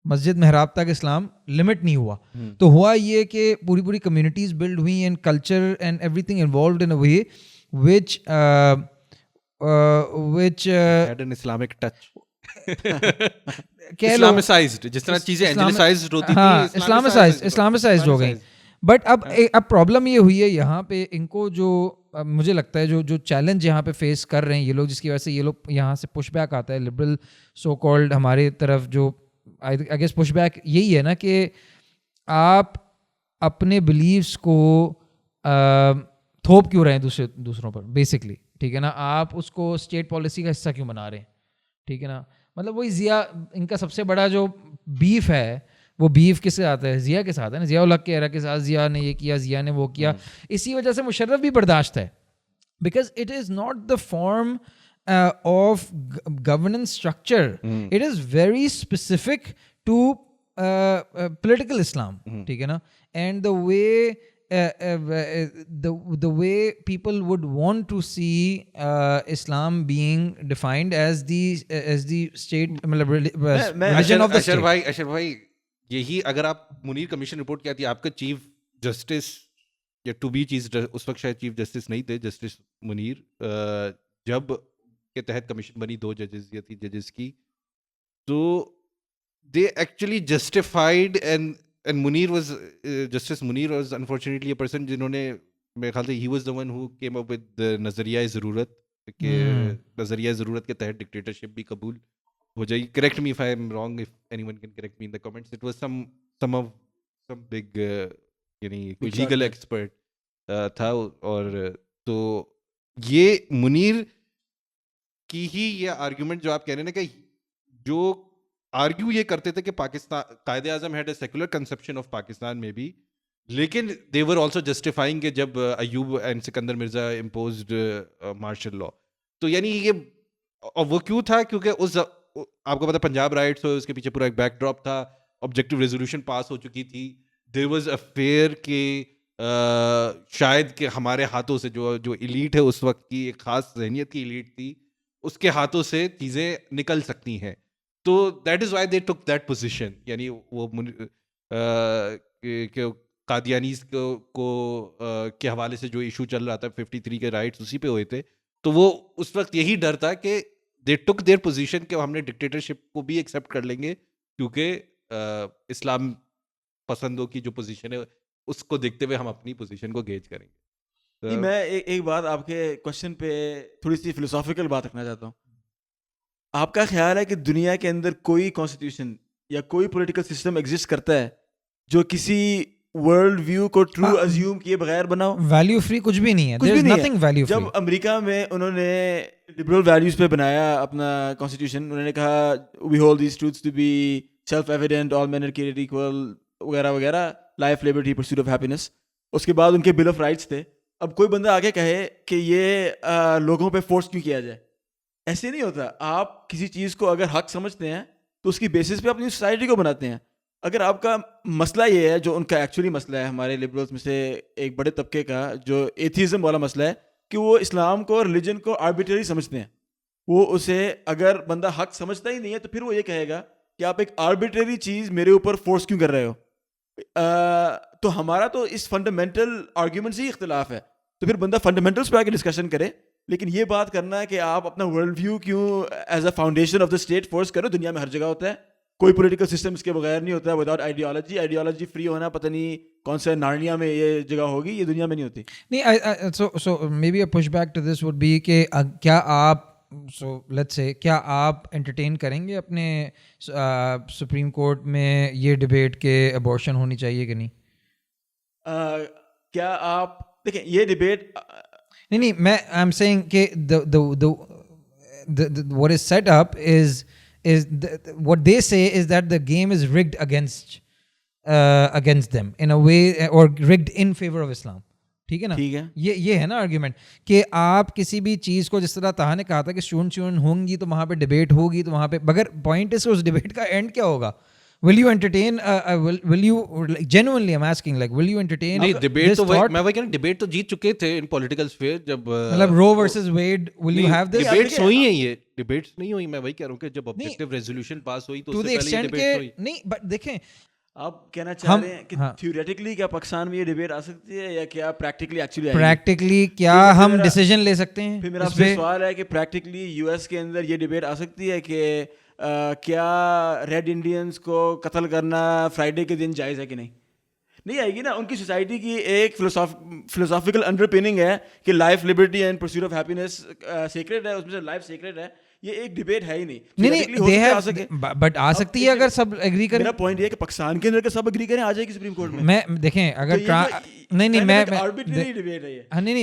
مسجد محراب تک اسلام لمٹ نہیں ہوا, تو ہوا یہ کہ پوری کمیونٹیز بلڈ ہوئی and culture and every thing involved in a way which had an Islamic touch. Islamicized, جس طرح چیزیں angelicized ہوتی تھی, ہاں اسلامسائزڈ ہو گئیں. بٹ اب پرابلم یہ ہوئی ہے یہاں پہ ان کو, جو مجھے لگتا ہے جو چیلنج یہاں پہ فیس کر رہے ہیں یہ لوگ, جس کی وجہ سے یہ لوگ یہاں سے پش بیک آتا ہے لبرل سو کالڈ ہمارے طرف, جو آئی گیس پش بیک یہی ہے نا کہ آپ اپنے بلیفس کو تھوپ کیوں رہے ہیں دوسروں پر بیسکلی. ٹھیک ہے نا, آپ اس کو اسٹیٹ پالیسی کا حصہ کیوں بنا رہے ہیں. ٹھیک ہے نا, مطلب وہی ضیاء ان کا سب سے بڑا جو بیف ہے وہ بیف کس سے آتا ہے؟ ضیاء کے ساتھ ہے نا, ضیاء الحق کے ایرا کے ساتھ. ضیاء نے یہ کیا, ضیاء نے وہ کیا, اسی وجہ سے مشرف بھی برداشت ہے, because it is not the form of governance structure, it is very specific to political Islam. ٹھیک ہے نا, and the way people would want to see Islam being defined as the state religion of the state. اشر بھائی یہی اگر آپ Munir commission report کیا تھی, آپ کا چیف جسٹس یا ٹو بی چیف اس وقت شاید چیف جسٹس نہیں تھے, جسٹس منیر, جب کے تحت کمیشن بنی 2 ججز یا 3 ججز کی, تو they actually justified and Munir was Justice Munir was unfortunately a person جنہوں نے میرے خیال سے he was the one who came up with the نظریہ ضرورت, کہ نظریہ ضرورت کے تحت ڈکٹیٹرشپ بھی قبول ہو جائے. correct me if I am wrong, if anyone can correct me in the comments. It was some big یعنی کوئی legal expert تھا, اور تو یہ منیر کی ہی یہ آرگیومنٹ جو آپ کہہ رہے ہیں نا کہ جو آرگیو یہ کرتے تھے کہ Pakistan Quaid Azam had a secular conception of Pakistan میں بھی, لیکن دے ور آلسو جسٹیفائنگ کہ جب Ayub and Sikandar Mirza imposed martial law, تو یعنی یہ, اور وہ کیوں تھا کیونکہ اس آپ کو پتا پنجاب رائٹس ہو, اس کے پیچھے پورا ایک بیک ڈراپ تھا, آبجیکٹو ریزولوشن پاس ہو چکی تھی, دیر واز اے فیئر کہ شاید کہ ہمارے ہاتھوں سے جو ایلیٹ ہے اس وقت کی, ایک خاص ذہنیت کی ایلیٹ تھی, اس کے ہاتھوں سے چیزیں نکل سکتی ہیں. تو that is why they took that position, یعنی وہ قادیانیز کو کے حوالے سے جو ایشو چل رہا تھا 53 کے رائٹس اسی پہ ہوئے تھے, تو وہ اس وقت یہی ڈر تھا کہ دے ٹک دیئر پوزیشن کہ ہم نے ڈکٹیٹرشپ کو بھی ایکسیپٹ کر لیں گے, کیونکہ اسلام پسندوں کی جو پوزیشن ہے اس کو دیکھتے ہوئے ہم اپنی پوزیشن کو گیج کریں گے. میں ایک بات آپ کے کوشچن پہ تھوڑی سی فلسافیکل بات رکھنا چاہتا ہوں. آپ کا خیال ہے کہ دنیا کے اندر کوئی کانسٹیٹیوشن یا کوئی پولیٹیکل سسٹم ایگزسٹ کرتا ہے جو کسی ورلڈ ویو کو ٹرو ازیوم کیے بغیر بناؤ؟ ویلیو فری کچھ بھی نہیں ہے, there is nothing value free. جب امریکہ میں انہوں نے لبرل ویلیوز پہ بنایا اپنا کانسٹیٹیوشن, انہوں نے کہا we hold these truths to be self evident, all men are created equal وغیرہ وغیرہ, life liberty pursuit of happiness. اس کے بعد ان کے بل آف رائٹس تھے. اب کوئی بندہ آگے کہے کہ یہ لوگوں پہ فورس کیوں کیا جائے, ایسے نہیں ہوتا. آپ کسی چیز کو اگر حق سمجھتے ہیں تو اس کی بیسس پہ اپنی سوسائٹی کو بناتے ہیں. اگر آپ کا مسئلہ یہ ہے جو ان کا ایکچولی مسئلہ ہے ہمارے لبرلز میں سے ایک بڑے طبقے کا جو ایتھیزم والا مسئلہ ہے کہ وہ اسلام کو ریلیجن کو آربیٹری سمجھتے ہیں, وہ اسے اگر بندہ حق سمجھتا ہی نہیں ہے تو پھر وہ یہ کہے گا کہ آپ ایک آربیٹری چیز میرے اوپر فورس کیوں کر رہے ہو. تو ہمارا تو اس فنڈامنٹل آرگیومنٹ سے ہی اختلاف ہے, تو پھر بندہ فنڈامنٹلس پہ آ کے ڈسکشن کرے. لیکن یہ بات کرنا ہے کہ آپ اپنا ورلڈ ویو کیوں as a foundation of the state force کرو, دنیا میں ہر جگہ ہوتا ہے, کوئی پولیٹیکل سسٹم اس کے بغیر نہیں ہوتا ہے وداؤٹ آئیڈیالوجی فری ہونا پتہ نہیں کون سے نارنیا میں یہ جگہ ہوگی, یہ دنیا میں نہیں ہوتی. نہیں, so maybe a push back to this would be کہ کیا آپ لیٹس سے کیا آپ انٹرٹین کریں گے اپنے سپریم کورٹ میں یہ ڈبیٹ کہ ابورشن ہونی چاہیے کہ نہیں؟ کیا آپ دیکھیں یہ ڈبیٹ نہیں میں آئی ایم سیئنگ کہ what is set up is what they say is that the game is rigged against them in a way, or rigged in favor of Islam. ٹھیک ہے نا, یہ ہے نا آرگیومنٹ کہ آپ کسی بھی چیز کو, جس طرح طاہا نے کہا تھا کہ اسٹوڈنٹ ہوں گی تو وہاں پہ ڈبیٹ ہوگی, تو وہاں پہ مگر پوائنٹ اس اس ڈبیٹ کا اینڈ کیا ہوگا؟ will you entertain will you genuinely I'm asking like will you entertain نہیں ڈیبیٹ تو میں وہی کہنا ڈیبیٹ تو جیت چکے تھے ان پولیٹیکل اسفیئر جب مطلب Roe versus Wade will you have this debates ہوئی ہیں, یہ ڈیبیٹس نہیں ہوئی. میں وہی کہہ رہا ہوں کہ جب آبجیکٹیو ریزولوشن پاس ہوئی تو اس سے پہلے ڈیبیٹس ہوئی نہیں. بٹ دیکھیں آپ کہنا چاہ رہے ہیں کہ تھیوریٹیکلی کیا پاکستان میں یہ ڈیبیٹ آ سکتی ہے یا کیا پریکٹیکلی ایکچولی پریکٹیکلی کیا ہم ڈیسیجن لے سکتے ہیں؟ پھر میرا آپ سے سوال ہے کہ پریکٹیکلی یو ایس کے اندر یہ ڈیبیٹ آ سکتی ہے کہ کیا ریڈ انڈینس کو قتل کرنا فرائیڈے کے دن جائز ہے کہ نہیں آئے گی نا. ان کی سوسائٹی کی ایک فلوسافیکل انڈر پیننگ ہے کہ life liberty and pursuit of happiness sacred ہے, اس میں سے لائف سیکریٹ ہے. یہ ایک ڈیبیٹ ہے ہی نہیں. بٹ آ سکتی ہے اگر سب ایگری کریں. میرا پوائنٹ یہ ہے کہ پاکستان کے اندر کہ سب ایگری کریں آ جائے گی سپریم کورٹ میں. دیکھیں اگر نہیں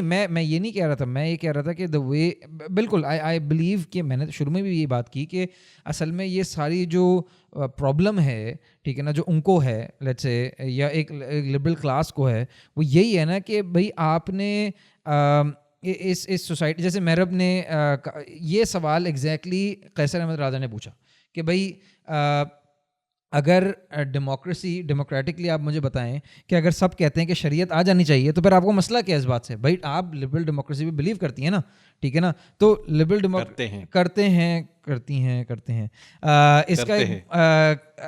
میں یہ نہیں کہہ رہا تھا, میں یہ کہہ رہا تھا کہ دا وے بالکل آئی بلیو کہ میں نے شروع میں بھی یہ بات کی کہ اصل میں یہ ساری جو پرابلم ہے, ٹھیک ہے نا, جو ان کو ہے لیٹس سے یا ایک لبرل کلاس کو ہے, وہ یہی ہے نا کہ بھائی آپ نے اس سوسائٹی, جیسے میرب نے یہ سوال ایگزیکٹلی قیصر احمد راجہ نے پوچھا کہ بھائی اگر ڈیموکریٹکلی آپ مجھے بتائیں کہ اگر سب کہتے ہیں کہ شریعت آ جانی چاہیے تو پھر آپ کو مسئلہ کیا اس بات سے؟ بھائی آپ لبرل ڈیموکریسی پہ بلیو کرتی ہیں نا, ٹھیک ہے نا, تو لبرل کرتے ہیں اس کا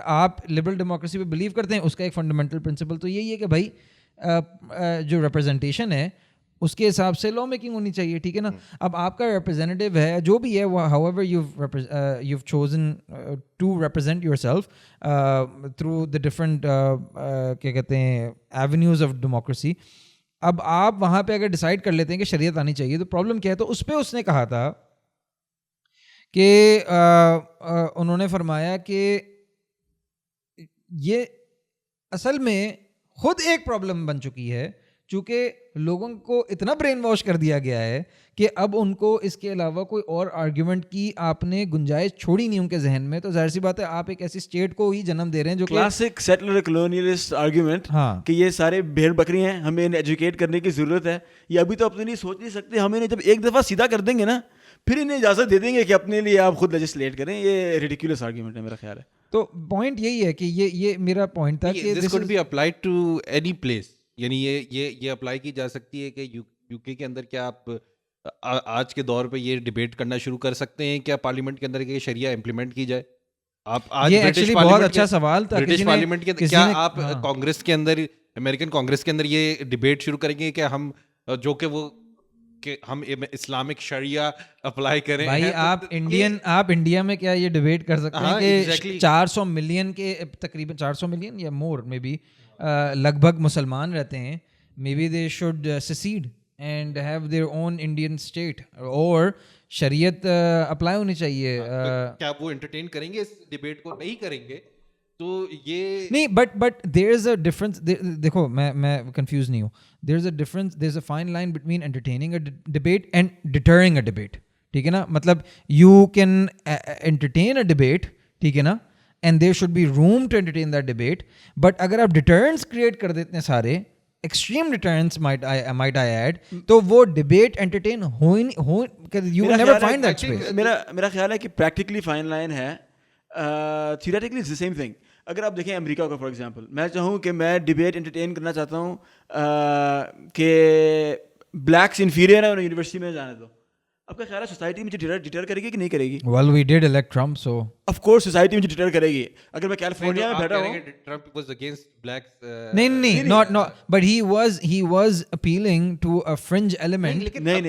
آپ لبرل ڈیموکریسی پہ بلیو کرتے ہیں, اس کا ایک فنڈامنٹل پرنسپل تو یہی ہے کہ بھائی جو ریپرزنٹیشن ہے اس کے حساب سے لا میکنگ ہونی چاہیے, ٹھیک ہے نا. اب آپ کا ریپرزینٹیو ہے جو بھی ہے, how ever you've chosen to represent yourself through the different کیا کہتے ہیں ایونیوز آف ڈیموکریسی. اب آپ وہاں پہ اگر ڈیسائیڈ کر لیتے ہیں کہ شریعت آنی چاہیے تو پرابلم کیا ہے؟ تو اس پہ اس نے کہا تھا کہ انہوں نے فرمایا کہ یہ اصل میں خود ایک پرابلم بن چکی ہے, چونکہ لوگوں کو اتنا برین واش کر دیا گیا ہے کہ اب ان کو اس کے علاوہ کوئی اور آرگیومنٹ کی آپ نے گنجائش چھوڑی نہیں ان کے ذہن میں. تو ظاہر سی بات ہے آپ ایک ایسی اسٹیٹ کو ہی جنم دے رہے ہیں جو کلاسک سیٹلر کلونیلسٹ آرگیومنٹ کہ یہ سارے بھیڑ بکری ہیں, ہمیں انہیں ایجوکیٹ کرنے کی ضرورت ہے. یہ ابھی تو اپنے لیے سوچ نہیں سکتے, ہم انہیں جب ایک دفعہ سیدھا کر دیں گے نا پھر انہیں اجازت دے دیں گے کہ اپنے لیے آپ خود لیجسلیٹ کریں. یہ ریڈیکولس آرگیومنٹ ہے میرا خیال ہے. تو پوائنٹ یہی ہے کہ یہ میرا پوائنٹ تھا کہ دس could be applied to any place. یعنی یہ اپلائی کی جا سکتی ہے کہ یو کے اندر کیا آپ آج کے دور پہ یہ ڈیبیٹ کرنا شروع کر سکتے ہیں کیا پارلیمنٹ کے اندر کہ شریعہ امپلیمنٹ کی جائے؟ آپ آج بہت اچھا سوال تھا. برٹش پارلیمنٹ کے کیا آپ کانگریس کے اندر, امریکن کانگریس کے اندر یہ ڈیبیٹ شروع کریں گے کہ ہم جو کہ ہم اسلامک شریعہ اپلائی کریں؟ بھائی آپ انڈیا میں کیا یہ ڈیبیٹ کر سکتے ہیں کہ 400 ملین کے تقریباً 400 ملین یا مور میں بھی لگ بھگ مسلمان رہتے ہیں. Maybe they should secede and have their own Indian state, اور شریعت اپلائی ہونی چاہیے. کیا وہ انٹرٹین کریں گے اس ڈیبیٹ کو؟ نہیں کریں گے. تو یہ نہیں, but there is a difference. دیکھو میں کنفیوز نہیں ہوں. There is a difference, there is a fine line between entertaining a debate and deterring a debate, ٹھیک ہے نا. مطلب you can entertain a debate, ٹھیک ہے نا, and there should be room to entertain that debate. But اگر آپ deterrents create کر دیتے ہیں سارے, extreme deterrents might I add, تو وہ debate entertain you will never find that space. میرا خیال ہے کہ practically fine line ہے, theoretically it's the same thing. اگر آپ دیکھیں امریکہ کا فار ایگزامپل, میں چاہوں کہ میں ڈبیٹ انٹرٹین کرنا چاہتا ہوں کہ بلیکس انفیریئر ہیں انہیں یونیورسٹی میں جانے دو, آپ کا خیال ہے سوسائٹی مجھے ڈیٹر کرے گی کہ نہیں کرے گی؟ well we did elect Trump, so of course society مجھے ڈیٹر کرے گی. اگر میں کیلیفورنیا میں بیٹھا ہوں, ٹرمپ واز اگینسٹ بلیکس, نہیں not but he was appealing to a fringe element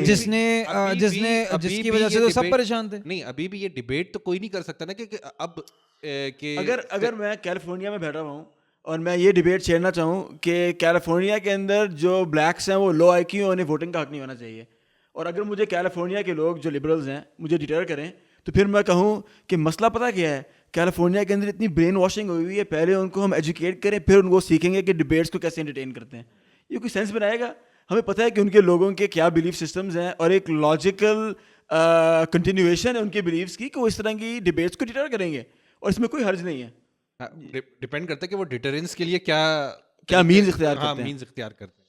جس کی وجہ سے تو سب پریشان تھے. نہیں ابھی بھی یہ ڈبیٹ تو کوئی نہیں کر سکتا نا کہ اب کہ اگر میں کیلیفورنیا میں بیٹھا ہوں اور میں یہ ڈبیٹ چھیڑنا چاہوں کہ کیلیفورنیا کے اندر جو بلیکس ہیں وہ لو آئی کیو, انہیں ووٹنگ کا حق نہیں ہونا چاہیے, اور اگر مجھے کیلیفورنیا کے لوگ جو لبرلز ہیں مجھے ڈیٹر کریں, تو پھر میں کہوں کہ مسئلہ پتہ کیا ہے, کیلیفورنیا کے اندر اتنی برین واشنگ ہوئی ہوئی ہے, پہلے ان کو ہم ایجوکیٹ کریں پھر ان کو سیکھیں گے کہ ڈبیٹس کو کیسے انٹرٹین کرتے ہیں. یہ کوئی سینس بنائے گا؟ ہمیں پتہ ہے کہ ان کے لوگوں کے کیا بلیف سسٹمز ہیں, اور ایک لاجیکل کنٹینیویشن ہے ان کے بلیفس کی کہ وہ اس طرح کی ڈبیٹس کو ڈیٹر کریں گے, اور اس میں کوئی حرج نہیں ہے. ڈپینڈ کرتا ہے کہ وہ ڈیٹرنس کے لیے کیا مینز اختیار کرتے ہیں. مینز اختیار کرتے ہیں.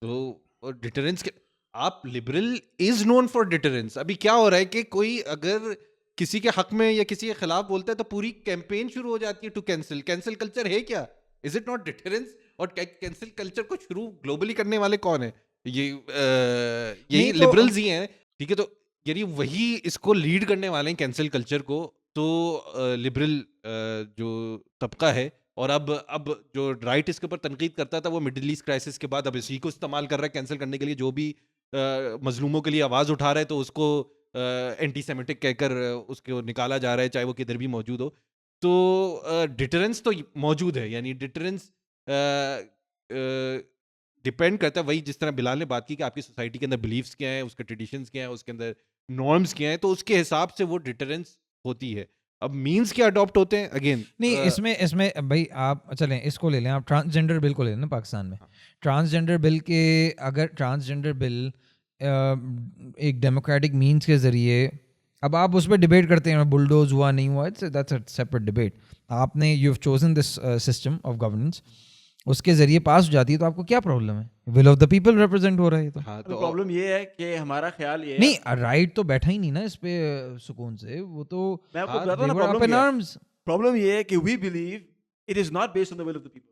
تو ڈیٹرنس کے آپ liberal is known for deterrence. ابھی کیا ہو رہا ہے کہ کوئی اگر کسی کے حق میں یا کسی کے خلاف بولتا ہے تو پوری کیمپین شروع ہو جاتی ہے ٹو کینسل. کینسل کلچر ہے کیا؟ Is it not deterrence? اور کینسل کلچر کو شروع گلوبلی کرنے والے کون ہیں؟ یہی لبرلز ہی ہیں. ٹھیک ہے, تو یعنی وہی اس کو لیڈ کرنے والے ہیں کینسل کلچر کو. تو لبرل جو طبقہ ہے, اور اب جو رائٹ اس کے اوپر تنقید کرتا تھا وہ مڈل ایسٹ کرائسس کے بعد اب اسی کو استعمال کر رہا ہے کینسل کرنے کے لیے. جو بھی مظلوموں کے لیے آواز اٹھا رہا ہے تو اس کو اینٹی سیمیٹک کہہ کر اس کو نکالا جا رہا ہے, چاہے وہ کدھر بھی موجود ہو. تو ڈیٹرنس تو موجود ہے, یعنی ڈیٹرنس ڈپینڈ کرتا ہے وہی جس طرح بلال نے بات کی کہ آپ کی سوسائٹی کے اندر بلیفس کیا ہیں, اس کے ٹریڈیشنس کیا ہیں, اس کے اندر نارمس کیا ہیں, تو اس کے حساب سے وہ ڈیٹرنس ہوتی ہے. اب مینس کیا اڈاپٹ ہوتے ہیں اگین نہیں اس میں بھائی آپ چلیں اس کو لے لیں, آپ ٹرانسجینڈر بل کو لے لیں نا پاکستان میں. ٹرانسجینڈر بل کے اگر ٹرانسجینڈر بل ایک ڈیموکریٹک مینس کے ذریعے, اب آپ اس پہ ڈبیٹ کرتے ہیں بلڈوز ہوا نہیں ہوا, دیٹس اے سیپریٹ ڈبیٹ. آپ نے you have chosen this system of governance, اس کے ذریعے پاس ہو جاتی ہے, تو آپ کو کیا پرابلم ہے؟ Will of the people represent ہو رہا ہے. تو پرابلم یہ ہے کہ ہمارا خیال یہ نہیں, رائٹ تو بیٹھا ہی نہیں نا اس پہ سکون سے. وہ تو میں آپ کو بتاتا ہوں پرابلم یہ ہے کہ we believe it is not based on the will of the people.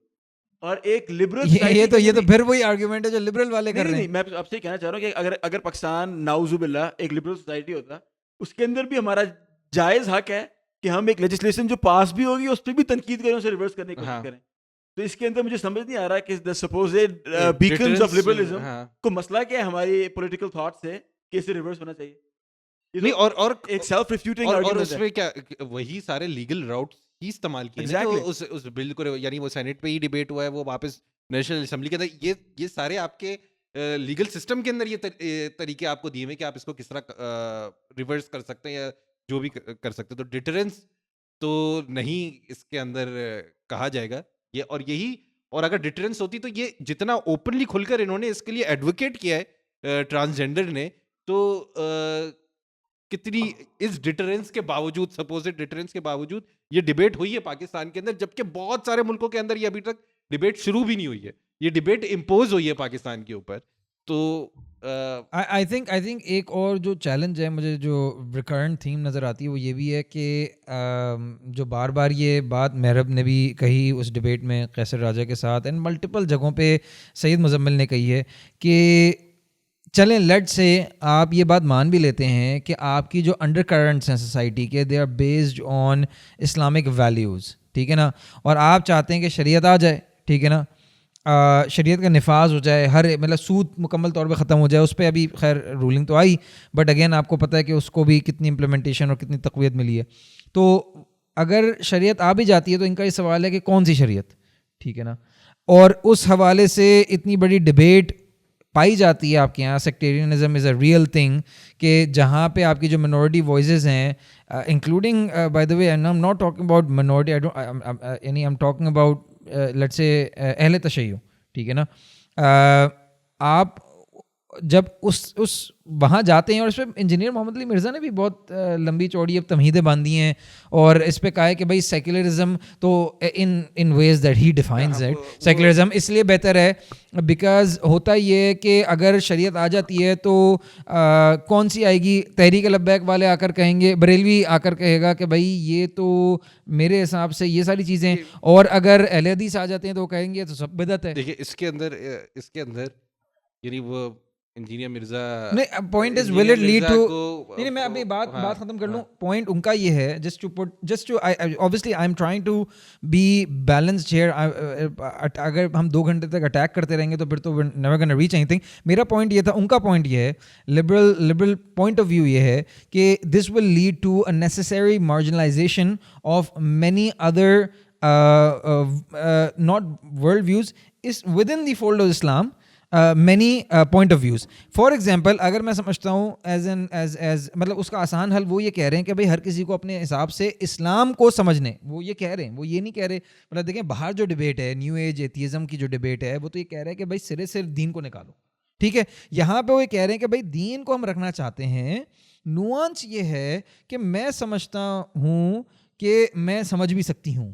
اور ایک لبرل یہ تو پھر وہی آرگیومنٹ ہے جو لبرل والے کر رہے ہیں. میں آپ سے کہنا چاہ رہا ہوں کہ اگر پاکستان نعوذ باللہ ایک لبرل سوسائٹی ہوتا, اس کے اندر بھی ہمارا جائز حق ہے کہ ہم ایک لیجسلیشن جو پاس بھی ہوگی اس پہ بھی تنقید کریں, اسے ریورس کرنے کی کوشش کریں. تو اس کے اندر مجھے سمجھ نہیں آ رہا کہ the supposed beacons of liberalism کو مسئلہ کیا ہے ہماری پولیٹیکل تھاٹ سے کہ اسے ریورس ہونا چاہیے. نہیں, اور ایک سیلف ریفیوٹنگ اور اس میں کیا وہی سارے لیگل راؤٹ ہی استعمال کیے اس بل کو, یعنی وہ سینٹ پہ ہی ڈیبیٹ ہوا ہے, وہ واپس نیشنل اسمبلی کے اندر, یہ سارے آپ کے لیگل سسٹم کے اندر یہ طریقے آپ کو دیے ہوئے کہ آپ اس کو کس طرح ریورس کر سکتے ہیں یا جو بھی کر سکتے ہیں. تو ڈیٹرنس تو نہیں اس کے اندر کہا جائے گا یہ, اور یہی, اور اگر ڈیٹرنس ہوتی تو یہ جتنا اوپنلی کھل کر انہوں نے اس کے لیے ایڈوکیٹ کیا ہے ٹرانسجینڈر نے, تو کتنی اس ڈیٹرنس کے باوجود, سپوزڈ ڈیٹرنس کے باوجود یہ ڈیبیٹ ہوئی ہے پاکستان کے اندر, جبکہ بہت سارے ملکوں کے اندر یہ ابھی تک ڈیبیٹ شروع بھی نہیں ہوئی ہے. یہ ڈیبیٹ امپوز ہوئی ہے پاکستان کے اوپر. تو آئی تھنک ایک اور جو چیلنج ہے مجھے جو ریکرنٹ تھیم نظر آتی ہے وہ یہ بھی ہے کہ جو بار بار یہ بات محرب نے بھی کہی اس ڈبیٹ میں قیصر راجہ کے ساتھ, اینڈ ملٹیپل جگہوں پہ سید مزمل نے کہی ہے کہ چلیں لیٹ سے آپ یہ بات مان بھی لیتے ہیں کہ آپ کی جو انڈر کرنٹس ہیں سوسائٹی کے, they are based on Islamic values, ٹھیک ہے نا, اور آپ چاہتے ہیں کہ شریعت آ جائے, ٹھیک ہے نا, شریعت کا نفاذ ہو جائے, ہر مطلب سود مکمل طور پہ ختم ہو جائے. اس پہ ابھی خیر رولنگ تو آئی, بٹ اگین آپ کو پتہ ہے کہ اس کو بھی کتنی امپلیمنٹیشن اور کتنی تقویت ملی ہے. تو اگر شریعت آ بھی جاتی ہے تو ان کا یہ سوال ہے کہ کون سی شریعت, ٹھیک ہے نا, اور اس حوالے سے اتنی بڑی ڈبیٹ پائی جاتی ہے آپ کے یہاں. Sectarianism is a real thing کہ جہاں پہ آپ کی جو منورٹی وائسز ہیں, including by the way, I am not talking about minority, یعنی I am talking about let's say اہل تشیع, ٹھیک ہے نا, آپ جب اس وہاں جاتے ہیں, اور اس پہ انجینئر محمد علی مرزا نے بھی بہت لمبی چوڑی اب تمہیدیں باندھی ہیں, اور اس پہ کہا ہے کہ بھائی سیکولرزم تو in ways that he defines it, secularism اس لیے بہتر ہے بیکاز ہوتا یہ ہے کہ اگر شریعت آ جاتی ہے تو کون سی آئے گی, تحریک لبیک والے آ کر کہیں گے, بریلوی آ کر کہے گا کہ بھائی یہ تو میرے حساب سے یہ ساری چیزیں, اور اگر اہل حدیث آ جاتے ہیں تو کہیں گے تو سب بدعت ہے. دیکھیے اس کے اندر یعنی وہ انجینئر مرزا, نہیں, point is will it lead to, نہیں میں ابھی بات ختم کر لوں. پوائنٹ ان کا یہ ہے, just to obviously I am trying to be balanced here. اگر ہم 2 گھنٹے تک اٹیک کرتے رہیں گے تو پھر تو نیور گونا ریچ اینی تھنگ. میرا پوائنٹ یہ تھا, ان کا پوائنٹ یہ ہے, لبرل پوائنٹ آف ویو یہ ہے کہ this will lead to a necessary marginalisation of many other not world views is within the fold of Islam, many point of views. For example, اگر میں سمجھتا ہوں as مطلب اس کا آسان حل وہ یہ کہہ رہے ہیں کہ بھائی ہر کسی کو اپنے حساب سے اسلام کو سمجھنے, وہ یہ کہہ رہے ہیں, وہ یہ نہیں کہہ رہے, مطلب دیکھیں باہر جو ڈبیٹ ہے نیو ایج ایتھیزم کی جو ڈبیٹ ہے وہ تو یہ کہہ رہا ہے کہ بھائی سرے سے دین کو نکالو, ٹھیک ہے. یہاں پہ وہ یہ کہہ رہے ہیں کہ بھائی دین کو ہم رکھنا چاہتے ہیں. نوانس یہ ہے کہ میں سمجھتا ہوں کہ میں سمجھ بھی سکتی ہوں,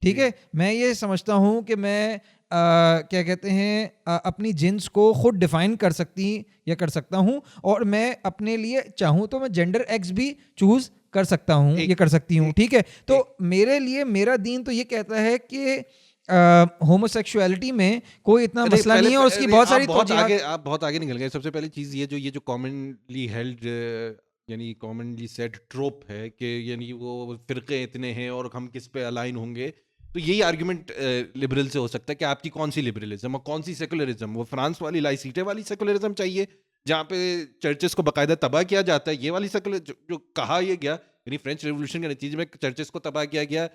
ٹھیک ہے, میں یہ سمجھتا ہوں کہ میں کیا کہتے ہیں اپنی جنس کو خود ڈیفائن کر سکتا ہوں, اور میں اپنے لیے چاہوں تو میں جینڈر ایکس بھی چوز کر سکتا ہوں, یہ کر سکتی ہوں, ٹھیک ہے. تو میرے لیے میرا دین تو یہ کہتا ہے کہ ہومو سیکشولیٹی میں کوئی اتنا مسئلہ نہیں ہے, اور اس کی بہت ساری آپ بہت آگے نکل گئے. سب سے پہلی چیز یہ جو کامنلی ہیلڈ یعنی کامنلی سیٹ ٹروپ ہے کہ یعنی وہ فرقے اتنے ہیں اور ہم کس پہ الائن ہوں گے, تو یہی آرگیومنٹ لبرل سے ہو سکتا ہے کہ آپ کی کون سی لبرلزم اور کون سی سیکولرزم. وہ فرانس والی لائسیٹے والی سیکولرزم چاہیے جہاں پہ چرچز کو باقاعدہ تباہ کیا جاتا ہے, یہ والی سیکولر جو کہا یہ گیا, یعنی فرینچ ریولوشن کے نتیجے میں چرچز کو تباہ کیا گیا,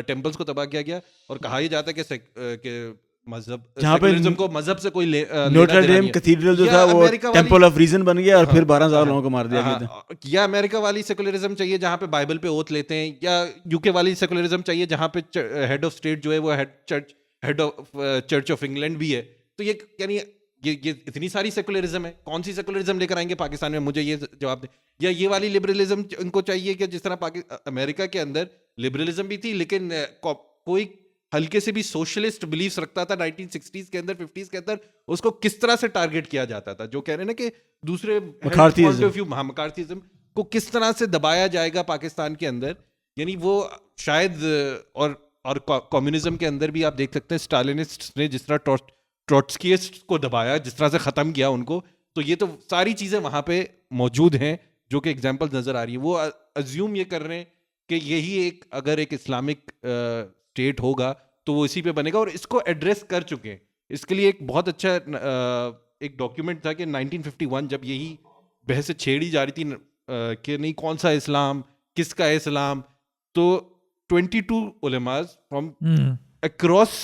ٹیمپلز کو تباہ کیا گیا, اور کہا یہ جاتا ہے کہ مذہب سیکولرزم کو مذہب سے کوئی نوٹر ڈیم کیتھیڈرل جو تھا وہ ٹیمپل آف ریزن بن گیا اور پھر 12,000 لوگوں کو مار دیا گیا. یا امریکہ والی سیکولرزم چاہیے جہاں پہ بائبل پہ اوتھ لیتے ہیں, یا یو کے والی سیکولرزم چاہیے جہاں پہ ہیڈ آف اسٹیٹ جو ہے وہ head of church of England بھی ہے. تو یہ یعنی یہ اتنی ساری سیکولرزم ہے, کون سی سیکولرزم لے کر آئیں گے پاکستان میں, مجھے یہ جواب دیں. یا یہ والی لبرلزم ان کو چاہیے کہ جس طرح امریکہ کے اندر لبرلزم بھی تھی لیکن کوئی ہلکے سے بھی سوشلسٹ بلیفس رکھتا تھا 1960s کے اندر 50s کے اندر, اس کو کس طرح سے ٹارگیٹ کیا جاتا تھا, جو کہہ رہے ہیں نا کہ دوسرے مکارتھیزم کو کس طرح سے دبایا جائے گا پاکستان کے اندر. یعنی وہ شاید اور کمیونزم کے اندر بھی آپ دیکھ سکتے ہیں اسٹالینسٹ نے جس طرح ٹروٹسکیسٹ کو دبایا, جس طرح سے ختم کیا ان کو, تو یہ تو ساری چیزیں وہاں پہ موجود ہیں جو کہ ایگزامپل نظر آ رہی ہیں. وہ ازیوم یہ کر رہے ہیں کہ یہی اگر ایک اسلامک اسٹیٹ ہوگا تو وہ اسی پہ بنے گا, اور اس کو ایڈریس کر چکے ہیں. اس کے لیے ایک بہت اچھا ایک ڈاکیومنٹ تھا کہ 1951 جب یہی بحث چھیڑی جا رہی تھی کہ نہیں کون سا اسلام, کس کا اسلام, تو 22 علماء from across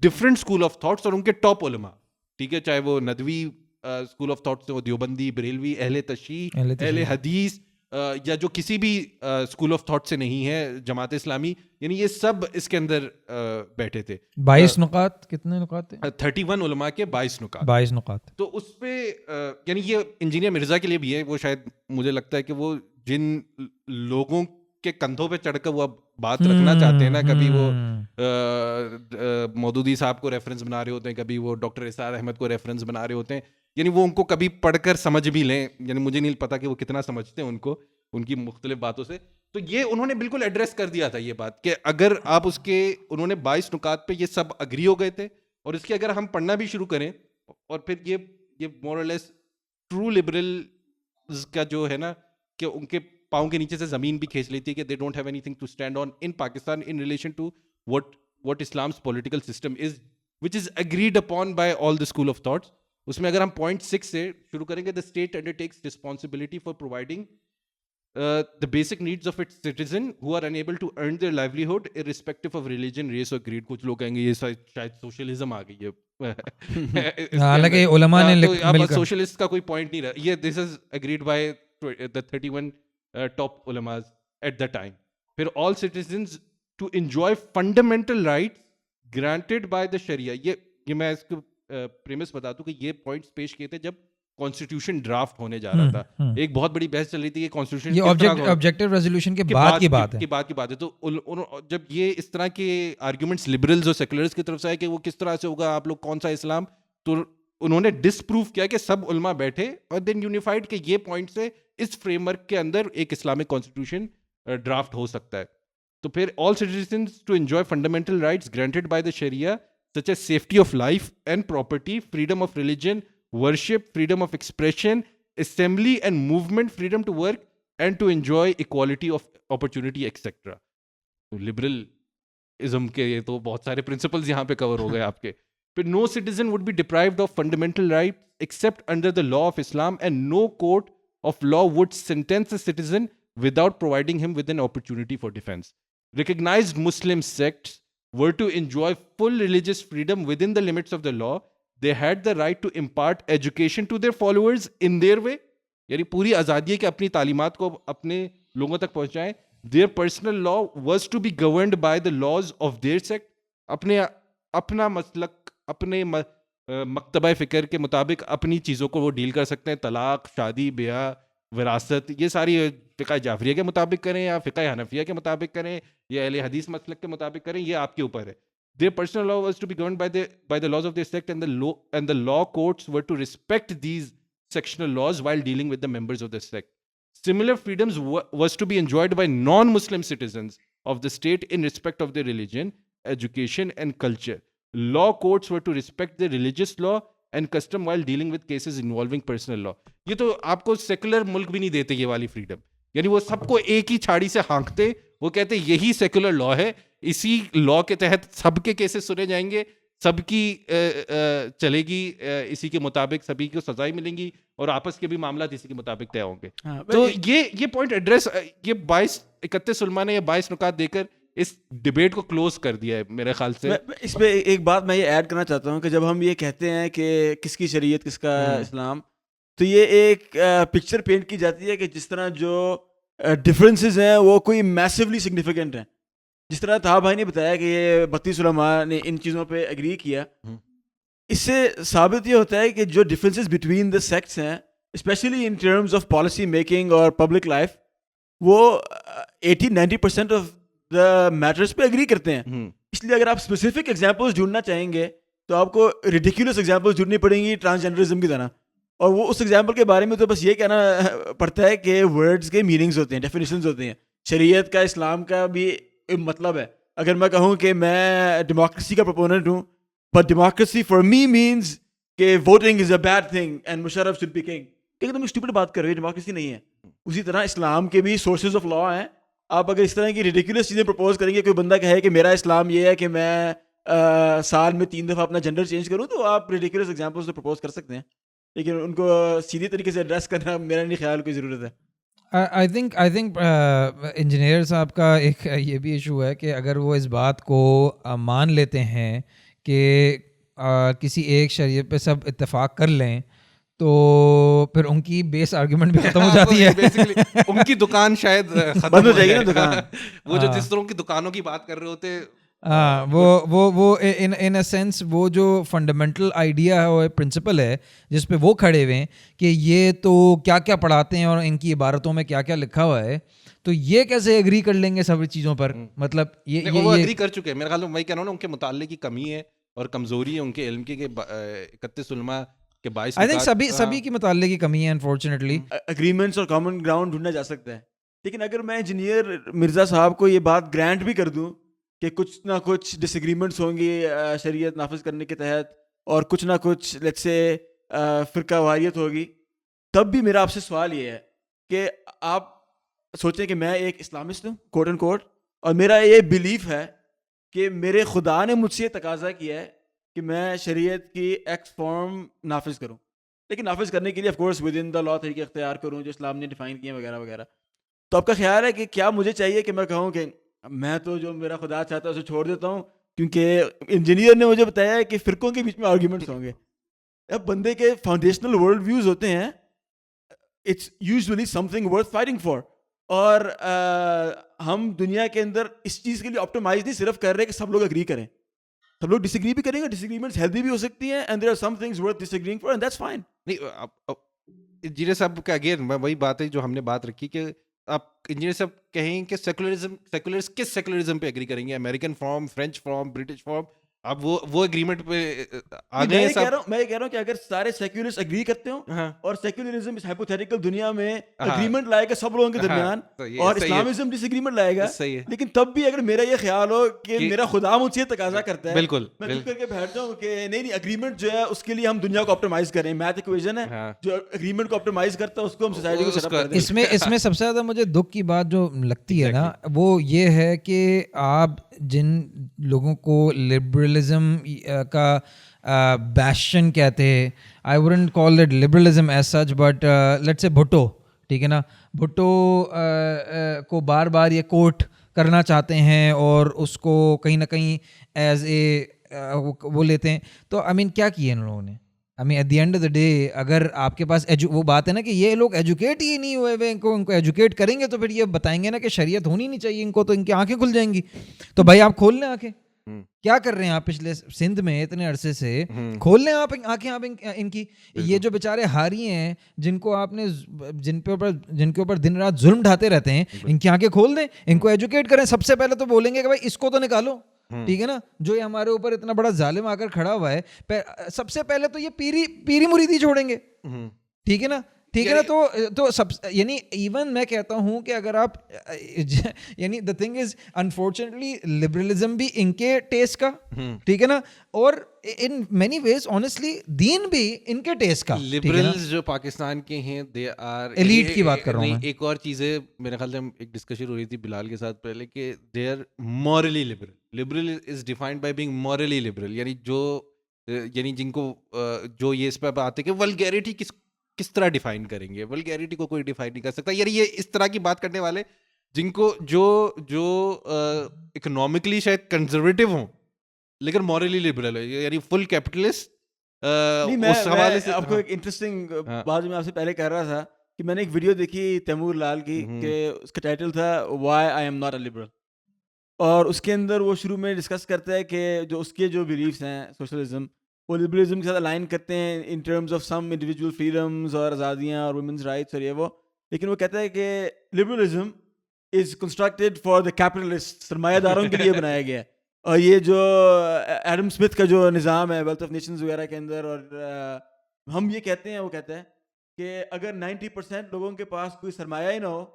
different school of thoughts اور ان کے ٹاپ علماء, ٹھیک ہے, چاہے وہ ندوی اسکول آف تھاٹ سے ہو, دیوبندی, بریلوی, اہل تشیع, اہل حدیث, یا جو کسی بھی اسکول آف تھاٹ سے نہیں ہے, جماعت اسلامی, یعنی یہ سب اس کے اندر بیٹھے تھے. 22 نکات, کتنے نکات تھے؟ 31 علماء کے 22 نکات. تو اس پہ یعنی یہ انجینئر مرزا کے لیے بھی ہے, وہ شاید مجھے لگتا ہے کہ وہ جن لوگوں کے کندھوں پہ چڑھ کر وہ بات رکھنا چاہتے ہیں نا, کبھی وہ مودودی صاحب کو ریفرنس بنا رہے ہوتے ہیں, کبھی وہ ڈاکٹر اسرار احمد کو ریفرنس بنا رہے ہوتے ہیں, یعنی وہ ان کو کبھی پڑھ کر سمجھ بھی لیں, یعنی مجھے نہیں پتا کہ وہ کتنا سمجھتے ہیں ان کو ان کی مختلف باتوں سے. تو یہ انہوں نے بالکل ایڈریس کر دیا تھا یہ بات کہ اگر آپ اس کے, انہوں نے 22 نکات پہ یہ سب اگری ہو گئے تھے, اور اس کے اگر ہم پڑھنا بھی شروع کریں اور پھر یہ مور اور لیس ٹرو لبرل کا جو ہے نا کہ ان کے پاؤں کے نیچے سے زمین بھی کھینچ لیتی ہے کہ they don't have anything to stand on in Pakistan in relation to what Islam's political system is, which is agreed upon by all the school of thoughts. اس میں اگر ہم point 6 سے شروع کریں گے, the state undertakes responsibility for providing the basic needs of its citizen who are unable to earn their livelihood irrespective of religion, race or creed. کچھ لوگ کہیں گے یہ شاید سوشلزم آ گئی ہے, حالانکہ علماء نے مل کر سوشلسٹ کا کوئی پوائنٹ نہیں رہا. یہ this is agreed by the 31 top علماء at the time. پھر all citizens to enjoy fundamental rights granted by the Sharia. یہ میں اس کو پریمس بتا دوں کہ یہ پوائنٹس پیش کیے تھے جب کانسٹیٹیوشن ڈرافٹ ہونے جا رہا تھا. ایک بہت بڑی بحث چل رہی تھی کہ کانسٹیٹیوشن یہ آبجیکٹیو ریزولوشن کے بعد کی بات ہے. تو جب یہ اس طرح کے آرگیومنٹس لبرلز اور سیکولرز کی طرف سے آئے کہ وہ کس طرح سے ہوگا, آپ لوگ کون سا اسلام, تو انہوں نے ڈسپروف کیا کہ سب علماء بیٹھے اور دین یونیفائڈ کہ یہ پوائنٹ سے اس فریم ورک کے اندر ایک اسلامک کانسٹیٹیوشن ڈرافٹ ہو سکتا ہے. تو پھر all citizens to enjoy fundamental rights granted by the sharia such as safety of life and property, freedom of religion, worship, freedom of expression, assembly and movement, freedom to work, and to enjoy equality of opportunity, etc. Liberalism کے یہ تو بہت سارے principles یہاں پہ cover ہو گئے آپ کے. پھر no citizen would be deprived of fundamental rights except under the law of Islam, and no court of law would sentence a citizen without providing him with an opportunity for defense. Recognized Muslim sects were to enjoy full religious freedom within the limits of the law. They had the right to impart education to their followers in their way. یعنی پوری آزادی ہے کہ اپنی تعلیمات کو اپنے لوگوں تک پہنچائیں. Their personal law was to be governed by the laws of their sect. اپنا مسلک, اپنے مکتبہ فکر کے مطابق اپنی چیزوں کو وہ ڈیل کر سکتے ہیں. طلاق, شادی, بیاہ, وراثت, یہ ساری فقہ جعفریہ کے مطابق کریں یا فقہ حنفیہ کے مطابق کریں یا اہل حدیث مسلک کے مطابق کریں, یہ آپ کے اوپر ہے. Their personal law was to be governed by the laws of their sect, and the law courts were to respect these sectional laws while dealing with the members of the sect. Similar freedoms was to be enjoyed by non-Muslim citizens of the state in respect of their religion, education and culture. Law courts were to respect their religious law and custom while dealing with cases involving personal law. یہ تو آپ کو secular ملک بھی نہیں دیتے یہ والی freedom. یعنی وہ سب کو ایک ہی چھاڑی سے ہانکتے, وہ کہتے یہی سیکولر لا ہے, اسی لا کے تحت سب کے کیسز سنے جائیں گے, سب کی چلے گی, اسی کے مطابق سبھی کو سزائیں ملیں گی اور آپس کے بھی معاملات اسی کے مطابق طے ہوں گے. تو یہ پوائنٹ ایڈریس, یہ 31 علماء نے یہ 22 نکات دے کر اس ڈبیٹ کو کلوز کر دیا ہے میرے خیال سے. اس پہ ایک بات میں یہ ایڈ کرنا چاہتا ہوں کہ جب ہم یہ کہتے ہیں کہ کس کی شریعت کس کا اسلام, تو یہ ایک پکچر پینٹ کی جاتی ہے کہ جس طرح جو ڈفرینسز ہیں وہ کوئی میسیولی سگنیفیکنٹ ہیں. جس طرح طه بھائی نے بتایا کہ یہ 32 علماء نے ان چیزوں پہ ایگری کیا, اس سے ثابت یہ ہوتا ہے کہ جو ڈفرینسز بٹوین دا سیکٹس ہیں, especially in terms of policy making اور پبلک لائف, وہ 80-90% آف دا میٹرز پہ ایگری کرتے ہیں. اس لیے اگر آپ اسپیسیفک ایگزامپلس ڈھونڈنا چاہیں گے تو آپ کو ریڈیکولس ایگزامپلس ڈھونڈنی پڑیں گی ٹرانسجینڈرزم کی طرح, اور وہ اس ایگزامپل کے بارے میں تو بس یہ کہنا پڑتا ہے کہ ورڈز کے میننگز ہوتے ہیں, ڈیفینیشنز ہوتے ہیں. شریعت کا, اسلام کا بھی مطلب ہے. اگر میں کہوں کہ میں ڈیموکریسی کا پروپوننٹ ہوں, but democracy for me means کہ voting is a bad thing and Musharraf should be king, کہ تم اسٹوپڈ بات کر رہے ہو, ڈیموکریسی نہیں ہے. اسی طرح اسلام کے بھی سورسز آف لا ہیں. آپ اگر اس طرح کی ریڈیکولس چیزیں پرپوز کریں گے, کوئی بندہ کہے کہ میرا اسلام یہ ہے کہ میں سال میں 3 دفعہ اپنا جنڈر چینج کروں, تو آپ ریڈیکولس ایگزامپلس تو پرپوز کر سکتے ہیں, لیکن ان کو سیدھی طریقے سے ایڈریس کرنا میرا نہیں خیال کوئی ضرورت ہے. آئی تھنک انجینئر صاحب کا ایک یہ بھی ایشو ہے کہ اگر وہ اس بات کو مان لیتے ہیں کہ کسی ایک شریعت پہ سب اتفاق کر لیں, تو پھر ان کی بیس آرگیومنٹ بھی ختم ہو جاتی ہے. ان کی دکان شاید بند ہو جائے گی نا دکان. وہ جو جس طرح کی دکانوں کی بات کر رہے ہوتے, ہاں, وہ ان اے سینس وہ جو فنڈامنٹل آئیڈیا ہے, وہ پرنسپل ہے جس پہ وہ کھڑے ہوئے ہیں کہ یہ تو کیا کیا پڑھاتے ہیں اور ان کی عبارتوں میں کیا کیا لکھا ہوا ہے, تو یہ کیسے ایگری کر لیں گے سب چیزوں پر. مطلب یہ وہ ایگری کر چکے ہیں میرے خیال میں. وہی کہہ رہا ہوں نا, ان کے مطالعے کی کمی ہے اور کمزوری ہے ان کے علم کی, کہ 31 علماء کے 22 آئی تھنک سبھی کی مطالعے کی کمی ہے انفارچونیٹلی. اگریمنٹس اور کامن گراؤنڈ ڈھونڈنا جا سکتا ہے, لیکن اگر میں انجینئر مرزا صاحب کو یہ بات گرانٹ بھی کر دوں کہ کچھ نہ کچھ ڈس ایگریمنٹس ہوں گی شریعت نافذ کرنے کے تحت, اور کچھ نہ کچھ لیٹس سے فرقہ واریت ہوگی, تب بھی میرا آپ سے سوال یہ ہے کہ آپ سوچیں کہ میں ایک اسلامسٹ ہوں کوٹ اینڈ کوٹ, اور میرا یہ بلیف ہے کہ میرے خدا نے مجھ سے یہ تقاضا کیا ہے کہ میں شریعت کی ایکس فارم نافذ کروں, لیکن نافذ کرنے کے لیے آف کورس ود ان دا لا طریقے اختیار کروں جو اسلام نے ڈیفائن کیے وغیرہ وغیرہ. تو آپ کا خیال ہے کہ کیا مجھے چاہیے کہ میں کہوں کہ میں تو جو میرا خدا چاہتا ہے اسے چھوڑ دیتا ہوں, کیونکہ انجینئر نے مجھے بتایا ہے کہ فرقوں کے بیچ میں آرگیومنٹس ہوں گے. اب بندے کے فاؤنڈیشنل ورلڈ ویوز ہوتے ہیں, it's usually something worth fighting for, اور ہم دنیا کے اندر اس چیز کے لیے آپٹیمائز نہیں صرف کر رہے کہ سب لوگ اگری کریں. سب لوگ ڈس ایگری بھی کریں گے, ڈس ایگریمنٹس ہیلدی بھی ہو سکتی ہیں, and there are some things worth disagreeing for, and that's fine. نہیں انجینئر صاحب کا اگین وہی بات ہے جو ہم نے بات رکھی کہ آپ انجینئر صاحب کہیں کہ سیکولرز کس سیکولرزم پہ ایگری کریں گے, American form, French form, British form, اب وہ ایگریمنٹ پہ آ گئے ہیں صاحب. میں یہ کہہ رہا ہوں کہ اگر سارے سیکولرسٹ ایگری کرتے ہوں اور سیکولرزم اس ہائپوتھیٹیکل دنیا میں ایگریمنٹ لائے گا سب لوگوں کے درمیان, اور اسلامزم ڈس ایگریمنٹ لائے گا, لیکن تب بھی اگر میرا یہ خیال ہو کہ میرا خدا مجھ سے یہ تقاضا کرتا ہے, بالکل میں چپ کر کے بیٹھ جاؤں کہ نہیں ایگریمنٹ جو ہے اس کے لیے ہم دنیا کو آپٹیمائز کریں, میتھ ایکویشن ہے جو ایگریمنٹ کو آپٹیمائز کرتا ہے اس کو ہم سوسائٹی کو سیٹ اپ کر دیں. اس میں سب سے زیادہ مجھے دکھ کی بات جو لگتی ہے نا وہ یہ ہے کہ آپ جن لوگوں کو لبرلزم کا بیشن کہتے ہیں, I wouldn't call it liberalism as such, but let's say Bhutto, ٹھیک ہے نا, بھٹو کو بار بار یہ کوٹ کرنا چاہتے ہیں اور اس کو کہیں نہ کہیں ایز اے وہ لیتے ہیں. تو آئی مین کیا کیا ان لوگوں نے, I mean at the end of the day اگر آپ کے پاس وہ بات ہے نا کہ یہ لوگ ایجوکیٹ ہی نہیں ہوئے ہوئے, ان کو ایجوکیٹ کریں گے تو پھر یہ بتائیں گے نا کہ شریعت ہونی نہیں چاہیے ان کو, تو ان کی آنکھیں کھل جائیں گی. تو بھائی آپ کھول لیں آنکھیں, کیا کر رہے ہیں آپ پچھلے سندھ میں اتنے عرصے سے, کھول لیں آپ آنکھیں آپ ان کی. یہ جو بیچارے ہاری ہیں جن کو آپ نے جن کے اوپر دن رات ظلم ڈھاتے رہتے ہیں, ان کی آنکھیں کھول دیں, ان کو ایجوکیٹ کریں. سب سے پہلے تو بولیں گے کہ بھائی اس کو تو نکالو, ٹھیک ہے نا, جو یہ ہمارے اوپر اتنا بڑا ظالم آ کر کھڑا ہوا ہے. سب سے پہلے تو یہ پیری مریدی چھوڑیں گے, ٹھیک ہے نا, ٹھیک ہے نا. تو سب یعنی ایون میں کہتا ہوں کہ اگر آپ یعنی the thing is unfortunately liberalism بھی ان کے ٹیسٹ کا, ٹھیک ہے نا, اور ان مینی ویز آنیسٹلی دین بھی ان کے ٹیسٹ کا. لبرلز جو پاکستان کے ہیں دے آر ایلیٹ کی بات کر رہا ہوں میں. ایک اور چیز ہے میرے خیال سے, ایک ڈسکشن ہو رہی تھی بلال کے ساتھ پہلے کہ they are morally liberal. Liberal is defined by being morally liberal, یعنی جن کو جو یہ اس پہ آتے کہ ولگیرٹی کس طرح ڈیفائن کریں گے. ولگیرٹی کو کوئی ڈیفائن نہیں کر سکتا. یعنی یہ اس طرح کی بات کرنے والے جن کو جو اکنامکلی شاید کنزرویٹو ہوں لیکن مورلی لبرل ہے, یعنی فل کیپٹلسٹ. اس حوالے سے آپ کو ایک انٹرسٹنگ بات جو میں آپ سے پہلے کہہ رہا تھا کہ میں نے ایک ویڈیو دیکھی تیمور لال کی کہ اس کا ٹائٹل تھا why I am not a liberal, اور اس کے اندر وہ شروع میں ڈسکس کرتا ہے کہ جو اس کے جو بلیفس ہیں سوشلزم, وہ لبرلزم کے ساتھ الائن کرتے ہیں ان terms of some individual freedoms اور آزادیاں اور ویمنز رائٹس اور یہ وہ, لیکن وہ کہتا ہے کہ liberalism is constructed for the capitalist, سرمایہ داروں کے لیے بنایا گیا ہے. اور یہ جو ایڈم اسمتھ کا جو نظام ہے ویلتھ آف نیشنز وغیرہ کے اندر, اور ہم یہ کہتے ہیں, وہ کہتا ہے کہ اگر 90% لوگوں کے پاس کوئی سرمایہ ہی نہ ہو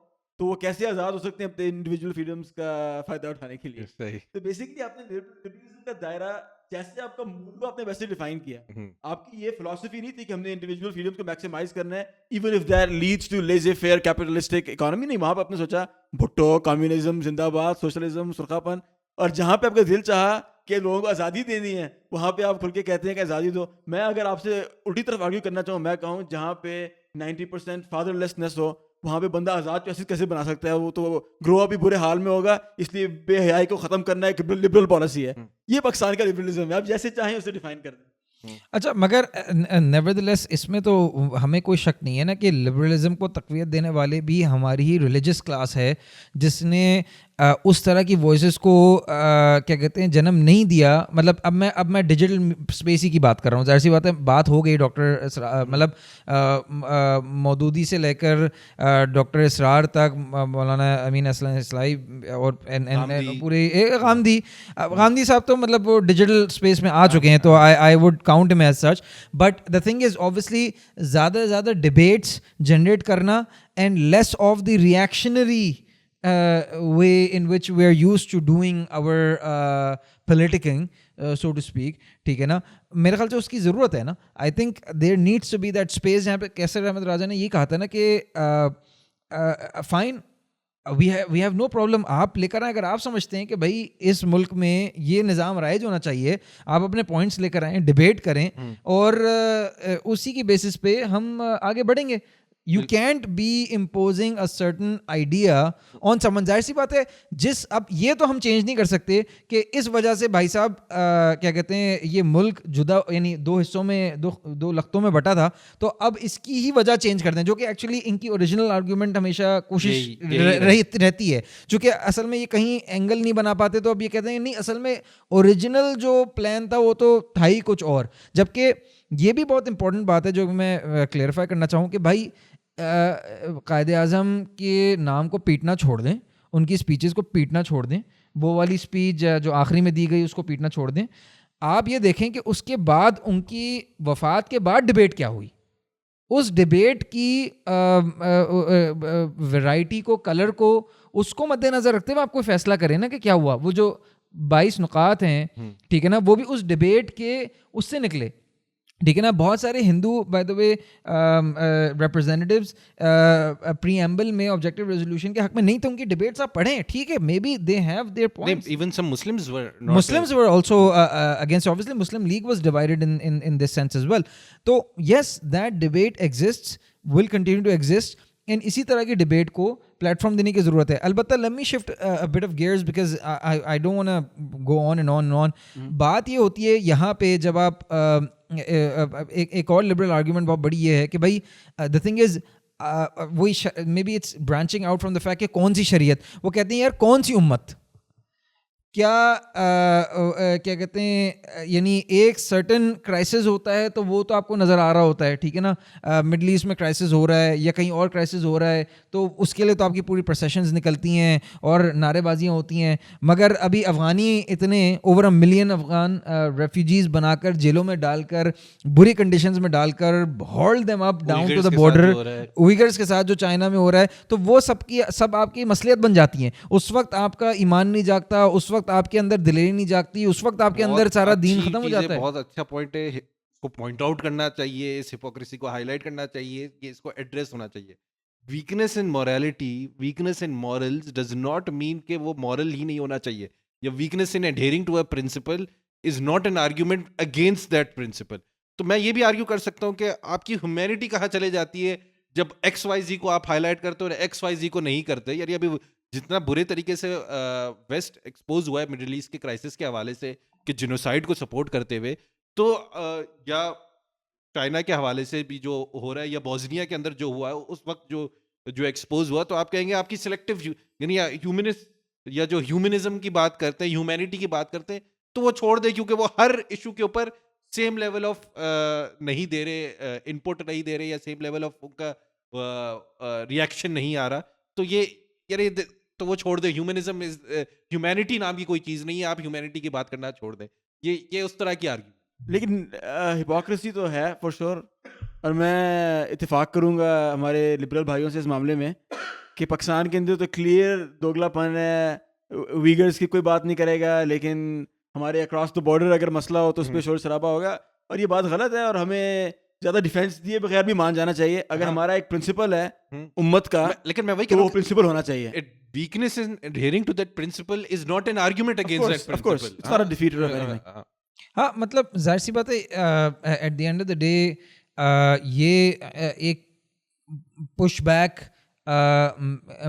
تو وہ کیسے آزاد ہو سکتے ہیں اپنے انڈیویجول فریڈمس کا فائدہ اٹھانے کے لیے. تو بیسکلی آپ نے لبرلزم کا دائرہ جیسے آپ کا مول کو آپ نے ویسے ڈیفائن کیا. آپ کی یہ فلاسفی نہیں تھی کہ ہم نے انڈیویجول فریڈمس کو میکسیمائز کرنا ہے even if that leads to laissez faire capitalistic economy. نہیں, وہاں پہ آپ نے سوچا بھٹو, کمیونزم زندہ باد, سوشلزم سرخا پن, اور جہاں پہ آپ کا دل چاہا کہ لوگوں کو آزادی دینی ہے وہاں پہ آپ کھل کے کہتے ہیں کہ آزادی دو. میں اگر آپ سے الٹی طرف آرگیو کرنا چاہوں, میں کہوں جہاں پہ 90% فادر لیسنس ہو وہاں پہ بندہ آزاد کیسے بنا سکتا ہے, وہ تو گرو اپ بھی برے حال میں ہوگا. اس لیے بے حیائی کو ختم کرنا ایک لبرل پالیسی ہے. یہ پاکستان کا لبرلزم ہے, آپ جیسے چاہیں اسے ڈیفائن کر دیں. اچھا, مگر نیورتھلیس اس میں تو ہمیں کوئی شک نہیں ہے نا کہ لبرلزم کو تقویت دینے والے بھی ہماری ہی ریلیجس کلاس ہے جس نے اس طرح کی وائسز کو کیا کہتے ہیں جنم نہیں دیا. مطلب اب میں ڈیجیٹل اسپیس ہی کی بات کر رہا ہوں. ظاہر سی بات ہے, بات ہو گئی ڈاکٹر مطلب مودودی سے لے کر ڈاکٹر اسرار تک, مولانا امین اصلاحی اور پورے غامدی صاحب تو مطلب وہ ڈیجیٹل اسپیس میں آ چکے ہیں, تو I would count him as such. But the thing is obviously زیادہ زیادہ debates generate کرنا and less of the reactionary way in which we are used to doing our politicking, so to speak, ٹھیک ہے نا. میرے خیال سے اس کی ضرورت ہے نا. I think there needs to be that space جہاں پہ کیسر احمد راجہ نے یہ کہا تھا نا کہ fine we have no problem, آپ لے کر آئیں اگر آپ سمجھتے ہیں کہ بھائی اس ملک میں یہ نظام رائج ہونا چاہیے, آپ اپنے پوائنٹس لے کر آئیں, ڈیبیٹ کریں, اور اسی کی بیسس پہ ہم آگے بڑھیں گے. You can't be imposing a certain idea on someone. ظاہر سی بات ہے اب یہ تو ہم چینج نہیں کر سکتے کہ اس وجہ سے بھائی صاحب کیا کہتے ہیں یہ ملک جدا یعنی دو حصوں میں دو لختوں میں بٹا تھا تو اب اس کی ہی وجہ چینج کر دیں, جو کہ ایکچولی ان کی اوریجنل آرگیومنٹ ہمیشہ کوشش رہتی ہے, چونکہ اصل میں یہ کہیں اینگل نہیں بنا پاتے تو اب یہ کہتے ہیں نہیں اصل میں اوریجنل جو پلان تھا وہ تو تھا ہی کچھ اور. جبکہ یہ بھی بہت امپورٹنٹ بات ہے جو میں کلیئرفائی کرنا چاہوں کہ بھائی قائد اعظم کے نام کو پیٹنا چھوڑ دیں, ان کی اسپیچز کو پیٹنا چھوڑ دیں, وہ والی اسپیچ جو آخری میں دی گئی اس کو پیٹنا چھوڑ دیں. آپ یہ دیکھیں کہ اس کے بعد ان کی وفات کے بعد ڈبیٹ کیا ہوئی, اس ڈبیٹ کی ویرائٹی کو, کلر کو, اس کو مد نظر رکھتے ہوئے آپ کوئی فیصلہ کریں نا کہ کیا ہوا. وہ جو 22 نکات ہیں ٹھیک ہے نا, وہ بھی اس ڈبیٹ کے اس سے نکلے ٹھیک ہے نا. بہت سارے Hindu by the way representatives preamble میں آبجیکٹیو ریزولوشن کے حق میں نہیں تھے, ان کی ڈبیٹس آپ پڑھیں ٹھیک ہے, maybe they have their points. Even some Muslims were also against, obviously Muslim League was divided in this sense as well. So yes, that debate exists, will continue to exist, and اسی طرح کی debate کو plate form دینے کی ضرورت ہے. البتہ let me shift a bit of gears because I don't want to go on and on and on. بات یہ ہوتی ہے یہاں پہ جب آپ ایک اور لبرل آرگیومنٹ بہت بڑی یہ ہے کہ بھائی the thing is وہی maybe it's branching out from the fact کہ کون سی شریعت, وہ کہتے ہیں یار کون سی امت, کیا کہتے ہیں یعنی ایک سرٹن کرائسس ہوتا ہے تو وہ تو آپ کو نظر آ رہا ہوتا ہے ٹھیک ہے نا, مڈل ایسٹ میں کرائسس ہو رہا ہے یا کہیں اور کرائسس ہو رہا ہے تو اس کے لیے تو آپ کی پوری پروسیشنز نکلتی ہیں اور نعرے بازیاں ہوتی ہیں. مگر ابھی افغانی اتنے اوور 1 ملین افغان ریفیوجیز بنا کر جیلوں میں ڈال کر بری کنڈیشنز میں ڈال کر hold them up down to the border, Uighurs کے ساتھ جو چائنا میں ہو رہا ہے, تو وہ سب آپ کی مصلحت بن جاتی ہیں. اس وقت آپ کا ایمان نہیں جاگتا, اس وقت آپ کے اندر دلیری نہیں جاگتی, اس وقت آپ کے اندر سارا دین ختم ہو جاتا ہے. بہت اچھا پوائنٹ ہے, اس کو پوائنٹ آؤٹ کرنا چاہیے, اس ہپوکریسی کو ہائی لائٹ کرنا چاہیے, یہ اس کو ایڈریس ہونا چاہیے. Weakness in morality, weakness in morals does not mean کہ وہ مورل ہی نہیں ہونا چاہیے, یا weakness in adhering to a principle is not an argument against that principle. تو میں یہ بھی آرگیو کر سکتا ہوں کہ آپ کی ہیومینٹی کہاں چلے جاتی ہے جب ایکس وائی زی کو آپ ہائی لائٹ کرتے ہو اور ایکس وائی زی کو نہیں کرتے. یعنی ابھی جتنا برے طریقے سے ویسٹ ایکسپوز ہوا ہے مڈل ایسٹ کے کرائسس کے حوالے سے کہ جینوسائڈ کو سپورٹ کرتے ہوئے, تو یا چائنا کے حوالے سے بھی جو ہو رہا ہے, یا بوزنیا کے اندر جو ہوا ہے اس وقت جو ایکسپوز ہوا, تو آپ کہیں گے آپ کی سلیکٹیو یعنی ہیومنسٹ یا جو ہیومنزم کی بات کرتے ہیں, ہیومینٹی کی بات کرتے ہیں, تو وہ چھوڑ دے کیونکہ وہ ہر ایشو کے اوپر سیم لیول آف نہیں دے رہے, ان پٹ نہیں دے رہے, یا سیم لیول آف ان کا ریئیکشن نہیں آ رہا. تو یہ یعنی تو وہ چھوڑ دیں. ہیومنزم ہیومینٹی نام کی کوئی چیز نہیں ہے, آپ ہیومینٹی کی بات کرنا چھوڑ دیں. یہ اس طرح کی آرگیو. لیکن ہپوکریسی تو ہے فور شور, اور میں اتفاق کروں گا ہمارے لبرل بھائیوں سے اس معاملے میں کہ پاکستان کے اندر تو کلیئر دوگلا پن ہے. ویگرز کی کوئی بات نہیں کرے گا, لیکن ہمارے اکراس دا بارڈر اگر مسئلہ ہو تو اس پہ شور شرابہ ہوگا, اور یہ بات غلط ہے اور ہمیں زیادہ ڈیفینس دیے بغیر بھی مان جانا چاہیے. اگر ہمارا ایک پرنسپل ہے امت کا, لیکن میں وہی کہ وہ پرنسپل ہونا چاہیے. weakness in adhering to that principle is not an argument against that principle. Of course, it's not a defeater of anything. ہاں مطلب ظاہر سی بات ہے at the end of the day یہ ایک پش بیک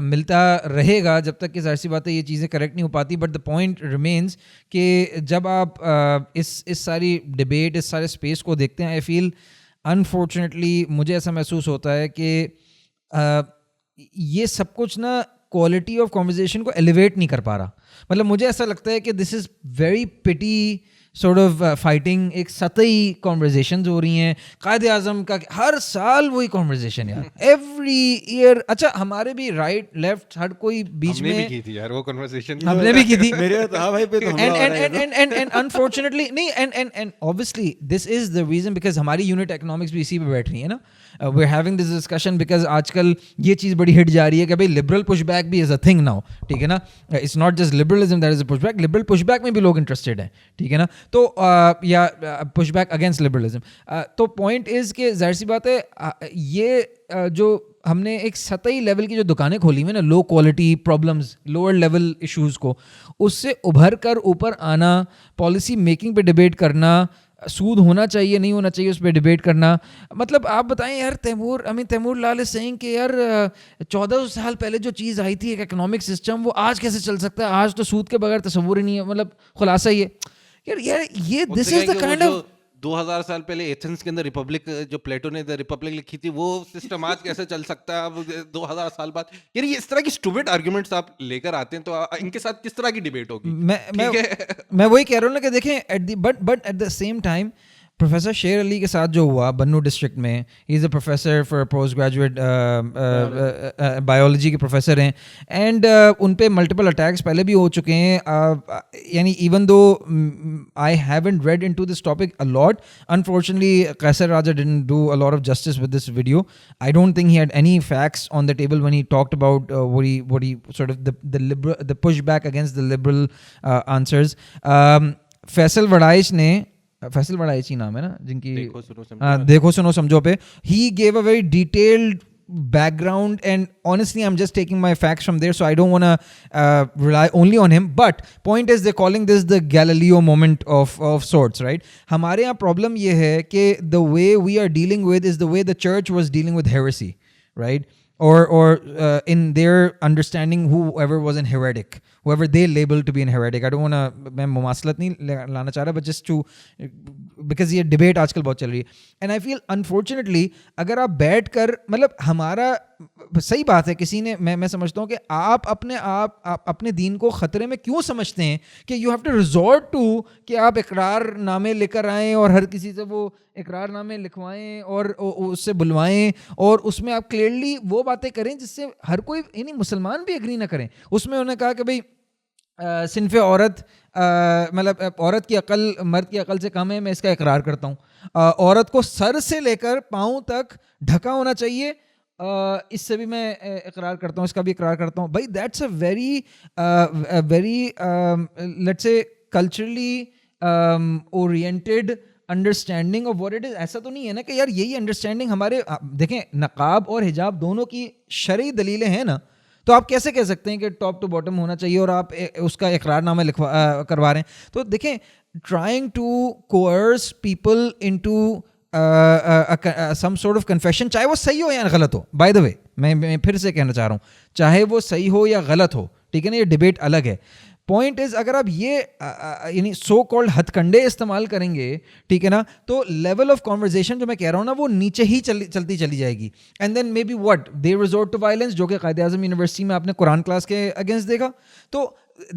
ملتا رہے گا جب تک کہ ظاہر سی بات ہے یہ چیزیں کریکٹ نہیں ہو پاتی. بٹ دا پوائنٹ ریمینز کہ جب آپ اس ساری ڈبیٹ, اس سارے اسپیس کو دیکھتے ہیں, آئی فیل انفارچونیٹلی مجھے ایسا محسوس ہوتا ہے کہ یہ سب کچھ نا کوالٹی آف کانورزیشن کو ایلیویٹ نہیں کر پا رہا. مطلب مجھے ایسا لگتا ہے کہ دس از ویری پٹی سورٹ آف فائٹنگ, ایک سطحی کانورزیشنز ہو رہی ہیں. قائد اعظم کا ہر سال وہی کانورزیشن یار, ایوری ایئر. اچھا ہمارے بھی رائٹ لیفٹ ہر کوئی بیچ میں کی تھی یار وہ کنورسیشن, ہم نے بھی کی تھی. اینڈ انفارچونیٹلی نہیں, and obviously this is the reason because ہماری یونٹ اکنامکس بھی اسی پہ بیٹھ رہی ہے نا. we're having this discussion because آج کل یہ چیز بڑی ہٹ جا رہی ہے کہ بھائی لبرل پش بیک بھی از اے تھنگ ناؤ, ٹھیک ہے نا. It's not just liberalism that is a push back, liberal push back میں بھی لوگ انٹرسٹیڈ ہیں, ٹھیک ہے نا. تو یا پش بیک اگینسٹ لبرلزم. تو پوائنٹ از کہ ظاہر سی بات ہے یہ جو ہم نے ایک سطحی لیول کی جو دکانیں کھولی ہوئی نا, low quality problems, lower level issues کو, اس سے ابھر کر اوپر آنا, پالیسی میکنگ پہ ڈبیٹ کرنا, سود ہونا چاہیے نہیں ہونا چاہیے اس پہ ڈبیٹ کرنا. مطلب آپ بتائیں یار, تیمور لال از سیئنگ کہ یار 1400 سال پہلے جو چیز آئی تھی ایک اکنامک سسٹم, وہ آج کیسے چل سکتا ہے؟ آج تو سود کے بغیر تصور ہی نہیں ہے. مطلب خلاصہ یہ یہ دس از دا کائنڈ آف 2000 سال پہلے ایتھنس کے اندر ریپبلک, جو پلیٹو نے ریپبلک لکھی تھی, وہ سسٹم آج کیسے چل سکتا ہے اب 2000 سال بعد؟ یار یہ اس طرح کی اسٹوپڈ آرگومنٹس آپ لے کر آتے ہیں تو ان کے ساتھ کس طرح کی ڈیبیٹ ہوگی؟ میں وہی کہہ رہا ہوں نا کہ دیکھیں but at the same time professor Sher Ali کے ساتھ جو ہوا بنو ڈسٹرکٹ میں, he is a professor for post graduate biology کے پروفیسر ہیں, اینڈ ان پہ ملٹیپل اٹیکس پہلے بھی ہو چکے ہیں. یعنی even though I haven't read into this topic a lot, unfortunately Qaiser Raja didn't do a lot of justice with this video. I don't think he had any facts on the table when he talked about what he sort of the pushback against the liberal answers. Faisal Warraich ہی نام ہے نا جن کی دیکھو سنو سمجھو پہ, he gave a very detailed background, and honestly I'm just taking my facts from there, so I don't want to rely only on him. But point is, they're calling this the Galileo moment of sorts, right? ہمارے یہاں problem یہ ہے کہ the way we are dealing with is the way the church was dealing with heresy, right? Or in their understanding, whoever was an heretic, whoever they labeled to be an heretic. I don't want to, میں مماثلت نہیں لانا چاہ رہا, but just to, because یہ debate آج کل بہت چل رہی ہے. اینڈ آئی فیل انفارچونیٹلی اگر آپ بیٹھ کر, مطلب ہمارا صحیح بات ہے, کسی نے, میں سمجھتا ہوں کہ آپ اپنے دین کو خطرے میں کیوں سمجھتے ہیں کہ you have to resort to کہ آپ اقرار نامے لے کر آئیں اور ہر کسی سے وہ اقرار نامے لکھوائیں اور اس سے بلوائیں, اور اس میں آپ کلیئرلی وہ باتیں کریں جس سے ہر کوئی, یعنی مسلمان بھی ایگری نہ کریں. اس میں انہوں نے کہا کہ بھائی صنف عورت, مطلب عورت کی عقل مرد کی عقل سے کم ہے, میں اس کا اقرار کرتا ہوں. عورت کو سر سے لے کر پاؤں تک ڈھکا ہونا چاہیے, اس سے بھی میں اقرار کرتا ہوں, اس کا بھی اقرار کرتا ہوں. بھائی that's a very let's say culturally oriented understanding of what it is. ایسا تو نہیں ہے نا کہ یار یہی انڈرسٹینڈنگ ہمارے, دیکھیں نقاب اور حجاب دونوں کی شرعی دلیلیں ہیں نا, تو آپ کیسے کہہ سکتے ہیں کہ ٹاپ ٹو باٹم ہونا چاہیے اور آپ اس کا اقرار نامہ کروا رہے ہیں؟ تو دیکھیں, trying to coerce people into some sort of confusion, چاہے وہ صحیح ہو یا غلط ہو, بائی دا وے میں پھر سے کہنا چاہ رہا ہوں, چاہے وہ صحیح ہو یا غلط ہو, ٹھیک ہے نا, یہ ڈبیٹ الگ ہے. پوائنٹ از, اگر آپ یہ یعنی سو کالڈ ہتھ کنڈے استعمال کریں گے, ٹھیک ہے نا, تو لیول آف کانورزیشن جو میں کہہ رہا ہوں نا وہ نیچے ہی چلتی چلی جائے گی. And then maybe what they resort to violence, جو کہ قائد اعظم یونیورسٹی میں آپ نے قرآن کلاس کے اگینسٹ دیکھا. تو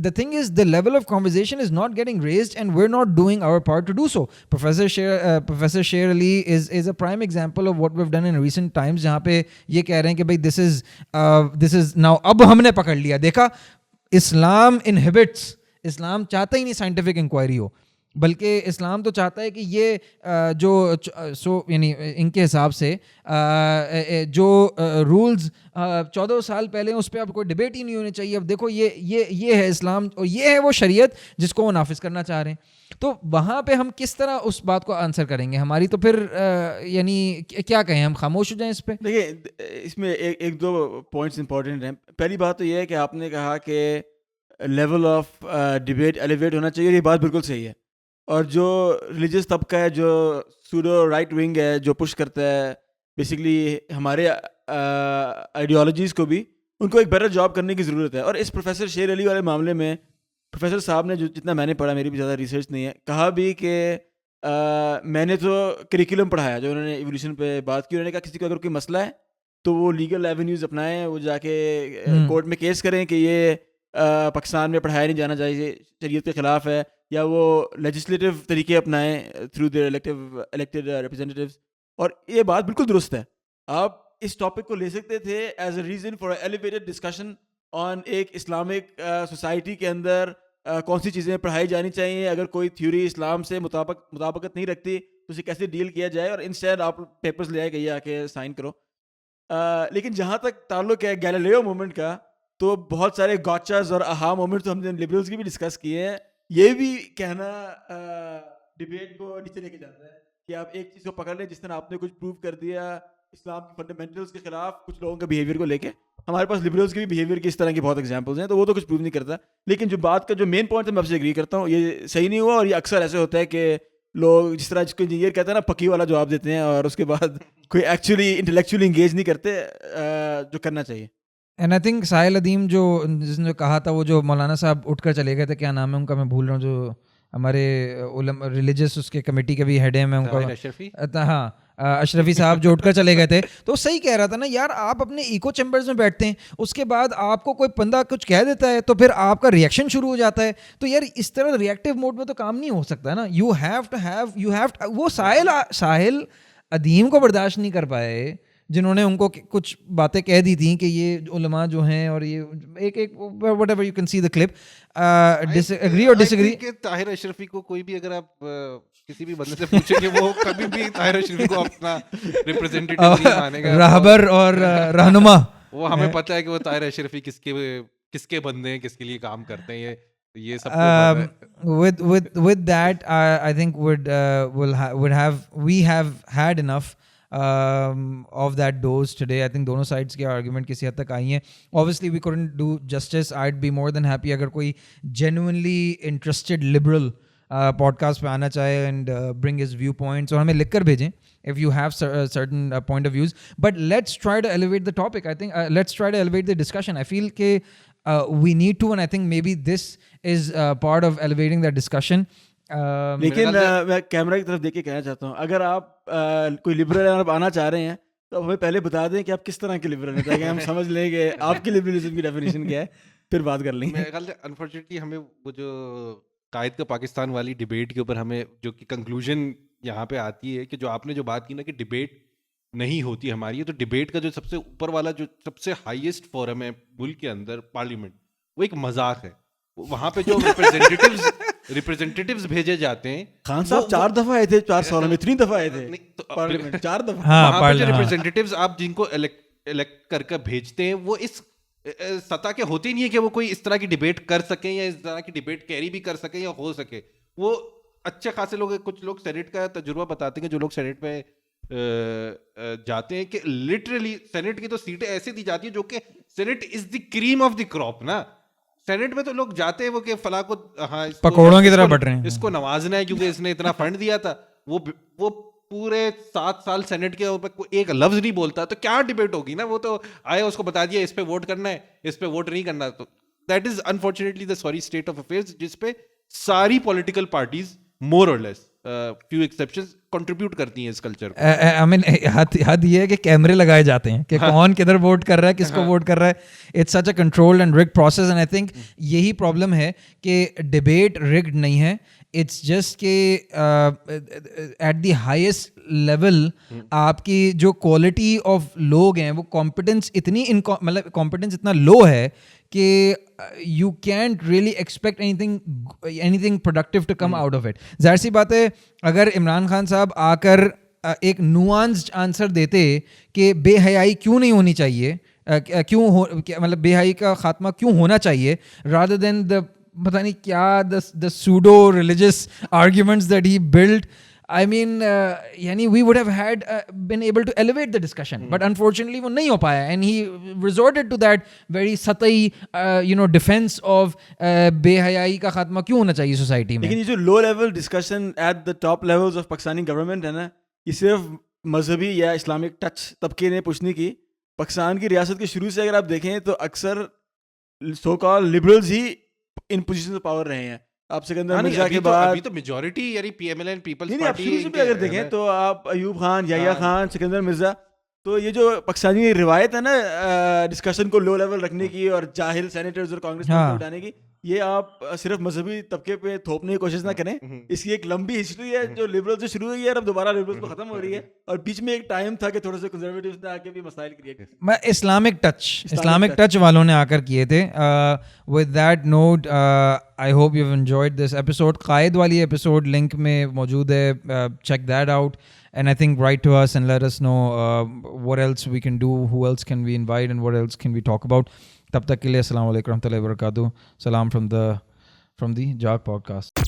the thing is, the level of conversation is not getting raised and we're not doing our part to do so. Professor Sher Ali is a prime example of what we've done in recent times, جہاں پہ یہ کہہ رہے ہیں کہ بھائی this is now, اب ہم نے پکڑ لیا, دیکھا اسلام انہبٹس, اسلام چاہتا ہی نہیں سائنٹیفک انکوائری ہو, بلکہ اسلام تو چاہتا ہے کہ یہ جو یعنی ان کے حساب سے جو رولز 1400 سال پہلے اس پہ اب کوئی ڈبیٹ ہی نہیں ہونی چاہیے. اب دیکھو یہ ہے اسلام اور یہ ہے وہ شریعت جس کو وہ نافذ کرنا چاہ رہے ہیں. تو وہاں پہ ہم کس طرح اس بات کو آنسر کریں گے؟ ہماری تو پھر یعنی کیا کہیں, ہم خاموش ہو جائیں اس پہ؟ دیکھیے اس میں ایک دو پوائنٹس امپورٹنٹ ہیں. پہلی بات تو یہ ہے کہ آپ نے کہا کہ لیول آف ڈبیٹ ایلیویٹ ہونا چاہیے, یہ بات بالکل صحیح ہے. اور جو ریلیجیس طبقہ ہے, جو سوڈو رائٹ ونگ ہے, جو پش کرتا ہے بیسکلی ہمارے آئیڈیالوجیز کو بھی, ان کو ایک بیٹر جاب کرنے کی ضرورت ہے. اور اس پروفیسر شیر علی والے معاملے میں پروفیسر صاحب نے, جو جتنا میں نے پڑھا, میری بھی زیادہ ریسرچ نہیں ہے, کہا بھی کہ میں نے تو کریکولم پڑھایا, جو انہوں نے ایولیوشن پہ بات کی, انہوں نے کہا کسی کو اگر کوئی مسئلہ ہے تو وہ لیگل ایونیوز اپنائیں, وہ جا کے کورٹ میں کیس کریں کہ یہ پاکستان میں پڑھایا نہیں جانا چاہیے, شریعت کے خلاف ہے, یا وہ لیجسلیٹو طریقے اپنائیں تھرو دیئر الیکٹڈ ریپرزینٹیوز. اور یہ بات بالکل درست ہے. آپ اس ٹاپک کو لے سکتے تھے as a reason for elevated discussion on ایک اسلامک سوسائٹی کے اندر کون سی چیزیں پڑھائی جانی چاہیے, اگر کوئی تھیوری اسلام سے مطابقت نہیں رکھتی تو اسے کیسے ڈیل کیا جائے, اور انسٹیڈ آپ پیپرز لے آئے کہ یہ آ کے سائن کرو. لیکن جہاں تک تعلق ہے گیلیلیو مومنٹ کا, تو بہت سارے گاچاز اور اہا مومنٹ تو ہم نے لبرلز کی بھی ڈسکس کیے ہیں. یہ بھی کہنا ڈبیٹ کو نیچے لے کے جاتا ہے کہ آپ ایک چیز کو پکڑ لیں, جس طرح آپ نے کچھ پروو کر دیا اسلام کے فنڈامنٹلز کے خلاف کچھ لوگوں کے بیہیویئر کو لے کے. ہمارے پاس لبرلز کے بھی بیہیویئر کی اس طرح کی بہت ایگزامپلز ہیں, تو وہ تو کچھ پروو نہیں کرتا. لیکن جو بات کا جو مین پوائنٹ ہے, میں آپ سے ایگری کرتا ہوں, یہ صحیح نہیں ہوا. اور یہ اکثر ایسے ہوتا ہے کہ لوگ جس طرح جس کو انجینئر کہتے ہیں نا پکی والا جواب دیتے ہیں اور اس کے بعد کوئی ایکچولی انٹلیکچولی انگیج نہیں کرتے جو کرنا چاہیے. اینڈ آئی تھنک ساحل ادیم جس نے جو کہا تھا, وہ جو مولانا صاحب اٹھ کر چلے گئے تھے, کیا نام ہے ان کا, میں بھول رہا ہوں, جو ہمارے ریلیجس اس کے کمیٹی کے بھی ہیڈ ہیں, میں ان کا, ہاں اشرفی صاحب جو اٹھ کر چلے گئے تھے, تو صحیح کہہ رہا تھا نا یار, آپ اپنے ایکو چیمبرز میں بیٹھتے ہیں, اس کے بعد آپ کو کوئی بندہ کچھ کہہ دیتا ہے تو پھر آپ کا ریئیکشن شروع ہو جاتا ہے. تو یار اس طرح ریئیکٹیو موڈ میں تو کام نہیں ہو سکتا نا. یو ہیو وہ ساحل ادیم کو برداشت نہیں کر پائے جنہوں نے ان کو کچھ باتیں کہہ دی تھیں کہ یہ علماء جو ہیں, اور یہ ایک what ever you can see the clip, agree اور ڈس ایگری. کہ طاہر اشرفی کو کوئی بھی اگر آپ کسی بھی بندے سے پوچھیں گے, وہ کبھی بھی طاہر اشرفی کو اپنا ریپرزینٹیٹیو نہیں مانے گا, رہبر اور رہنما. وہ ہمیں پتہ ہے کہ وہ طاہر اشرفی کس کے بندے ہیں, کس کے لیے کام کرتے ہیں, یہ سب. with that I think we have had enough of that dose today. I think دونوں sides کے argument کسی حد تک آئی ہیں. Obviously we couldn't do justice. I'd be more than happy اگر کوئی genuinely interested liberal podcast پہ آنا چاہے and bring his viewpoints, اور ہمیں لکھ کر بھیجیں if you have certain point of views. But let's try to elevate the topic. I think let's try to elevate the discussion. I feel کہ we need to, and I think maybe this is part of elevating that discussion. لیکن میں camera کی طرف دیکھ کے کہنا چاہتا ہوں, اگر آپ کوئی لبرل آپ آنا چاہ رہے ہیں تو ہمیں پہلے بتا دیں کہ آپ کس طرح کے لبرل ہیں, تاکہ ہم سمجھ لیں کہ آپ کی لبرلزم کی ڈیفینیشن کیا ہے, پھر بات کر لیں گے. میرے خیال سے انفارچونیٹلی ہمیں وہ جو قائد کا پاکستان والی ڈبیٹ کے اوپر ہمیں جو کہ کنکلوژن یہاں پہ آتی ہے کہ جو آپ نے جو بات کی نا کہ ڈبیٹ نہیں ہوتی ہماری, تو ڈبیٹ کا جو سب سے اوپر والا جو سب سے ہائیسٹ فورم ہے ملک کے اندر, پارلیمنٹ, وہ ایک مذاق ہے. وہاں پہ جو ریپرزینٹیٹیوز بھیجے جاتے ہیں, خان صاحب 4 دفعہ آئے تھے 4 سالوں میں, 3 دفعہ آئے تھے پارلیمنٹ, 4 دفعہ. وہاں پہ جو ریپرزینٹیٹیوز آپ جن کو الیکٹ کر کے بھیجتے ہیں, وہ اس سطح کے ہوتے نہیں ہے کہ وہ کوئی اس طرح کی ڈبیٹ کر سکیں یا اس طرح کی ڈبیٹ کیری بھی کر سکیں یا ہو سکے. وہ اچھے خاصے لوگ, کچھ لوگ سینٹ کا تجربہ بتاتے ہیں کہ جو لوگ سینٹ میں جاتے ہیں کہ لٹرلی سینٹ کی تو سیٹیں ایسے دی جاتی ہیں جو کہ senate is the cream of the crop نا. سینٹ میں تو لوگ جاتے ہیں وہ کہ فلاں کو, ہاں پکوڑوں کی طرح بٹ رہے ہیں, اس کو نوازنا ہے کیونکہ اس نے اتنا فنڈ دیا تھا. وہ پورے 7 سال سینٹ کے اوپر ایک لفظ نہیں بولتا, تو کیا ڈبیٹ ہوگی نا. وہ تو آئے, اس کو بتا دیا اس پہ ووٹ کرنا ہے, اس پہ ووٹ نہیں کرنا. تو that is unfortunately the sorry state of affairs, جس پہ ساری پولیٹیکل پارٹیز مور اور لیس فیو ایکسیپشنز کنٹریبیوٹ کرتی ہیں اس کلچر کو. I mean حد یہ ہے کہ کیمرے لگائے جاتے ہیں کہ کون کدھر ووٹ کر رہا ہے, کس کو ووٹ کر رہا ہے. It's such a controlled and rigged process, and I think یہی پرابلم ہے کہ ڈبیٹ رگڈ نہیں ہے. اٹس جسٹ کہ ایٹ دی ہائیسٹ لیول آپ کی جو کوالٹی آف لوگ ہیں, وہ کمپٹنس اتنی مطلب کمپٹنس اتنا لو ہے کہ you can't really expect anything productive to come out of it. ظاہر سی بات ہے, اگر عمران خان صاحب آ کر ایک نوانسڈ آنسر دیتے کہ بے حیائی کیوں نہیں ہونی چاہیے, کیوں مطلب بے حیائی کا خاتمہ کیوں ہونا چاہیے, rather than the پتہ نہیں کیا the pseudo religious arguments that he built. I mean, yani we would have had been able to elevate the discussion, but unfortunately وہ نہیں ہو پایا, and he resorted to that very سطحی defense of بے حیائی کا خاتمہ کیوں ہونا چاہیے سوسائٹی میں. لیکن یہ جو low level discussion at the top levels of Pakistani government ہے نا, یہ صرف مذہبی یا اسلامک ٹچ طبقے نے پوچھنے کی. پاکستان کی ریاست کے شروع سے اگر آپ دیکھیں تو اکثر سو کال لبرلز ہی ان پوزیشن آف پاور رہے ہیں. آپ سکندر مرزا کے بعد ابھی تو میجورٹی یعنی P M L N Peoples Party شروع سے بھی اگر دیکھیں تو آپ ایوب خان, یحییٰ خان, سکندر مرزا, تو یہ جو پاکستانی روایت ہے نا ڈسکشن کو لو لیول رکھنے کی اور جاہل سینیٹرز اور کانگریس کو اٹھانے کی, یہ آپ صرف مذہبی طبقے پہ تھوپنے کی کوشش نہ کریں. اس کی ایک لمبی ہسٹری ہے جو لبرل سے شروع ہوئی ہے اور اب دوبارہ لبرل کو ختم ہو رہی ہے, اور بیچ میں ایک ٹائم تھا کہ تھوڑے سے کنزرویٹیوز نے آ کے بھی مسائل کریٹ کیے. میں اسلامک ٹچ والوں نے آ کر کیے تھے. With that note I hope you have enjoyed this episode. قائد والی ایپیسوڈ لنک میں موجود ہے, check that out. And I think write to us and let us know what else we can do, who else can we invite, and what else can we talk about. تب تک کے لیے السلام علیکم ورحمۃ اللہ وبرکاتہ. سلام from the Jog Podcast.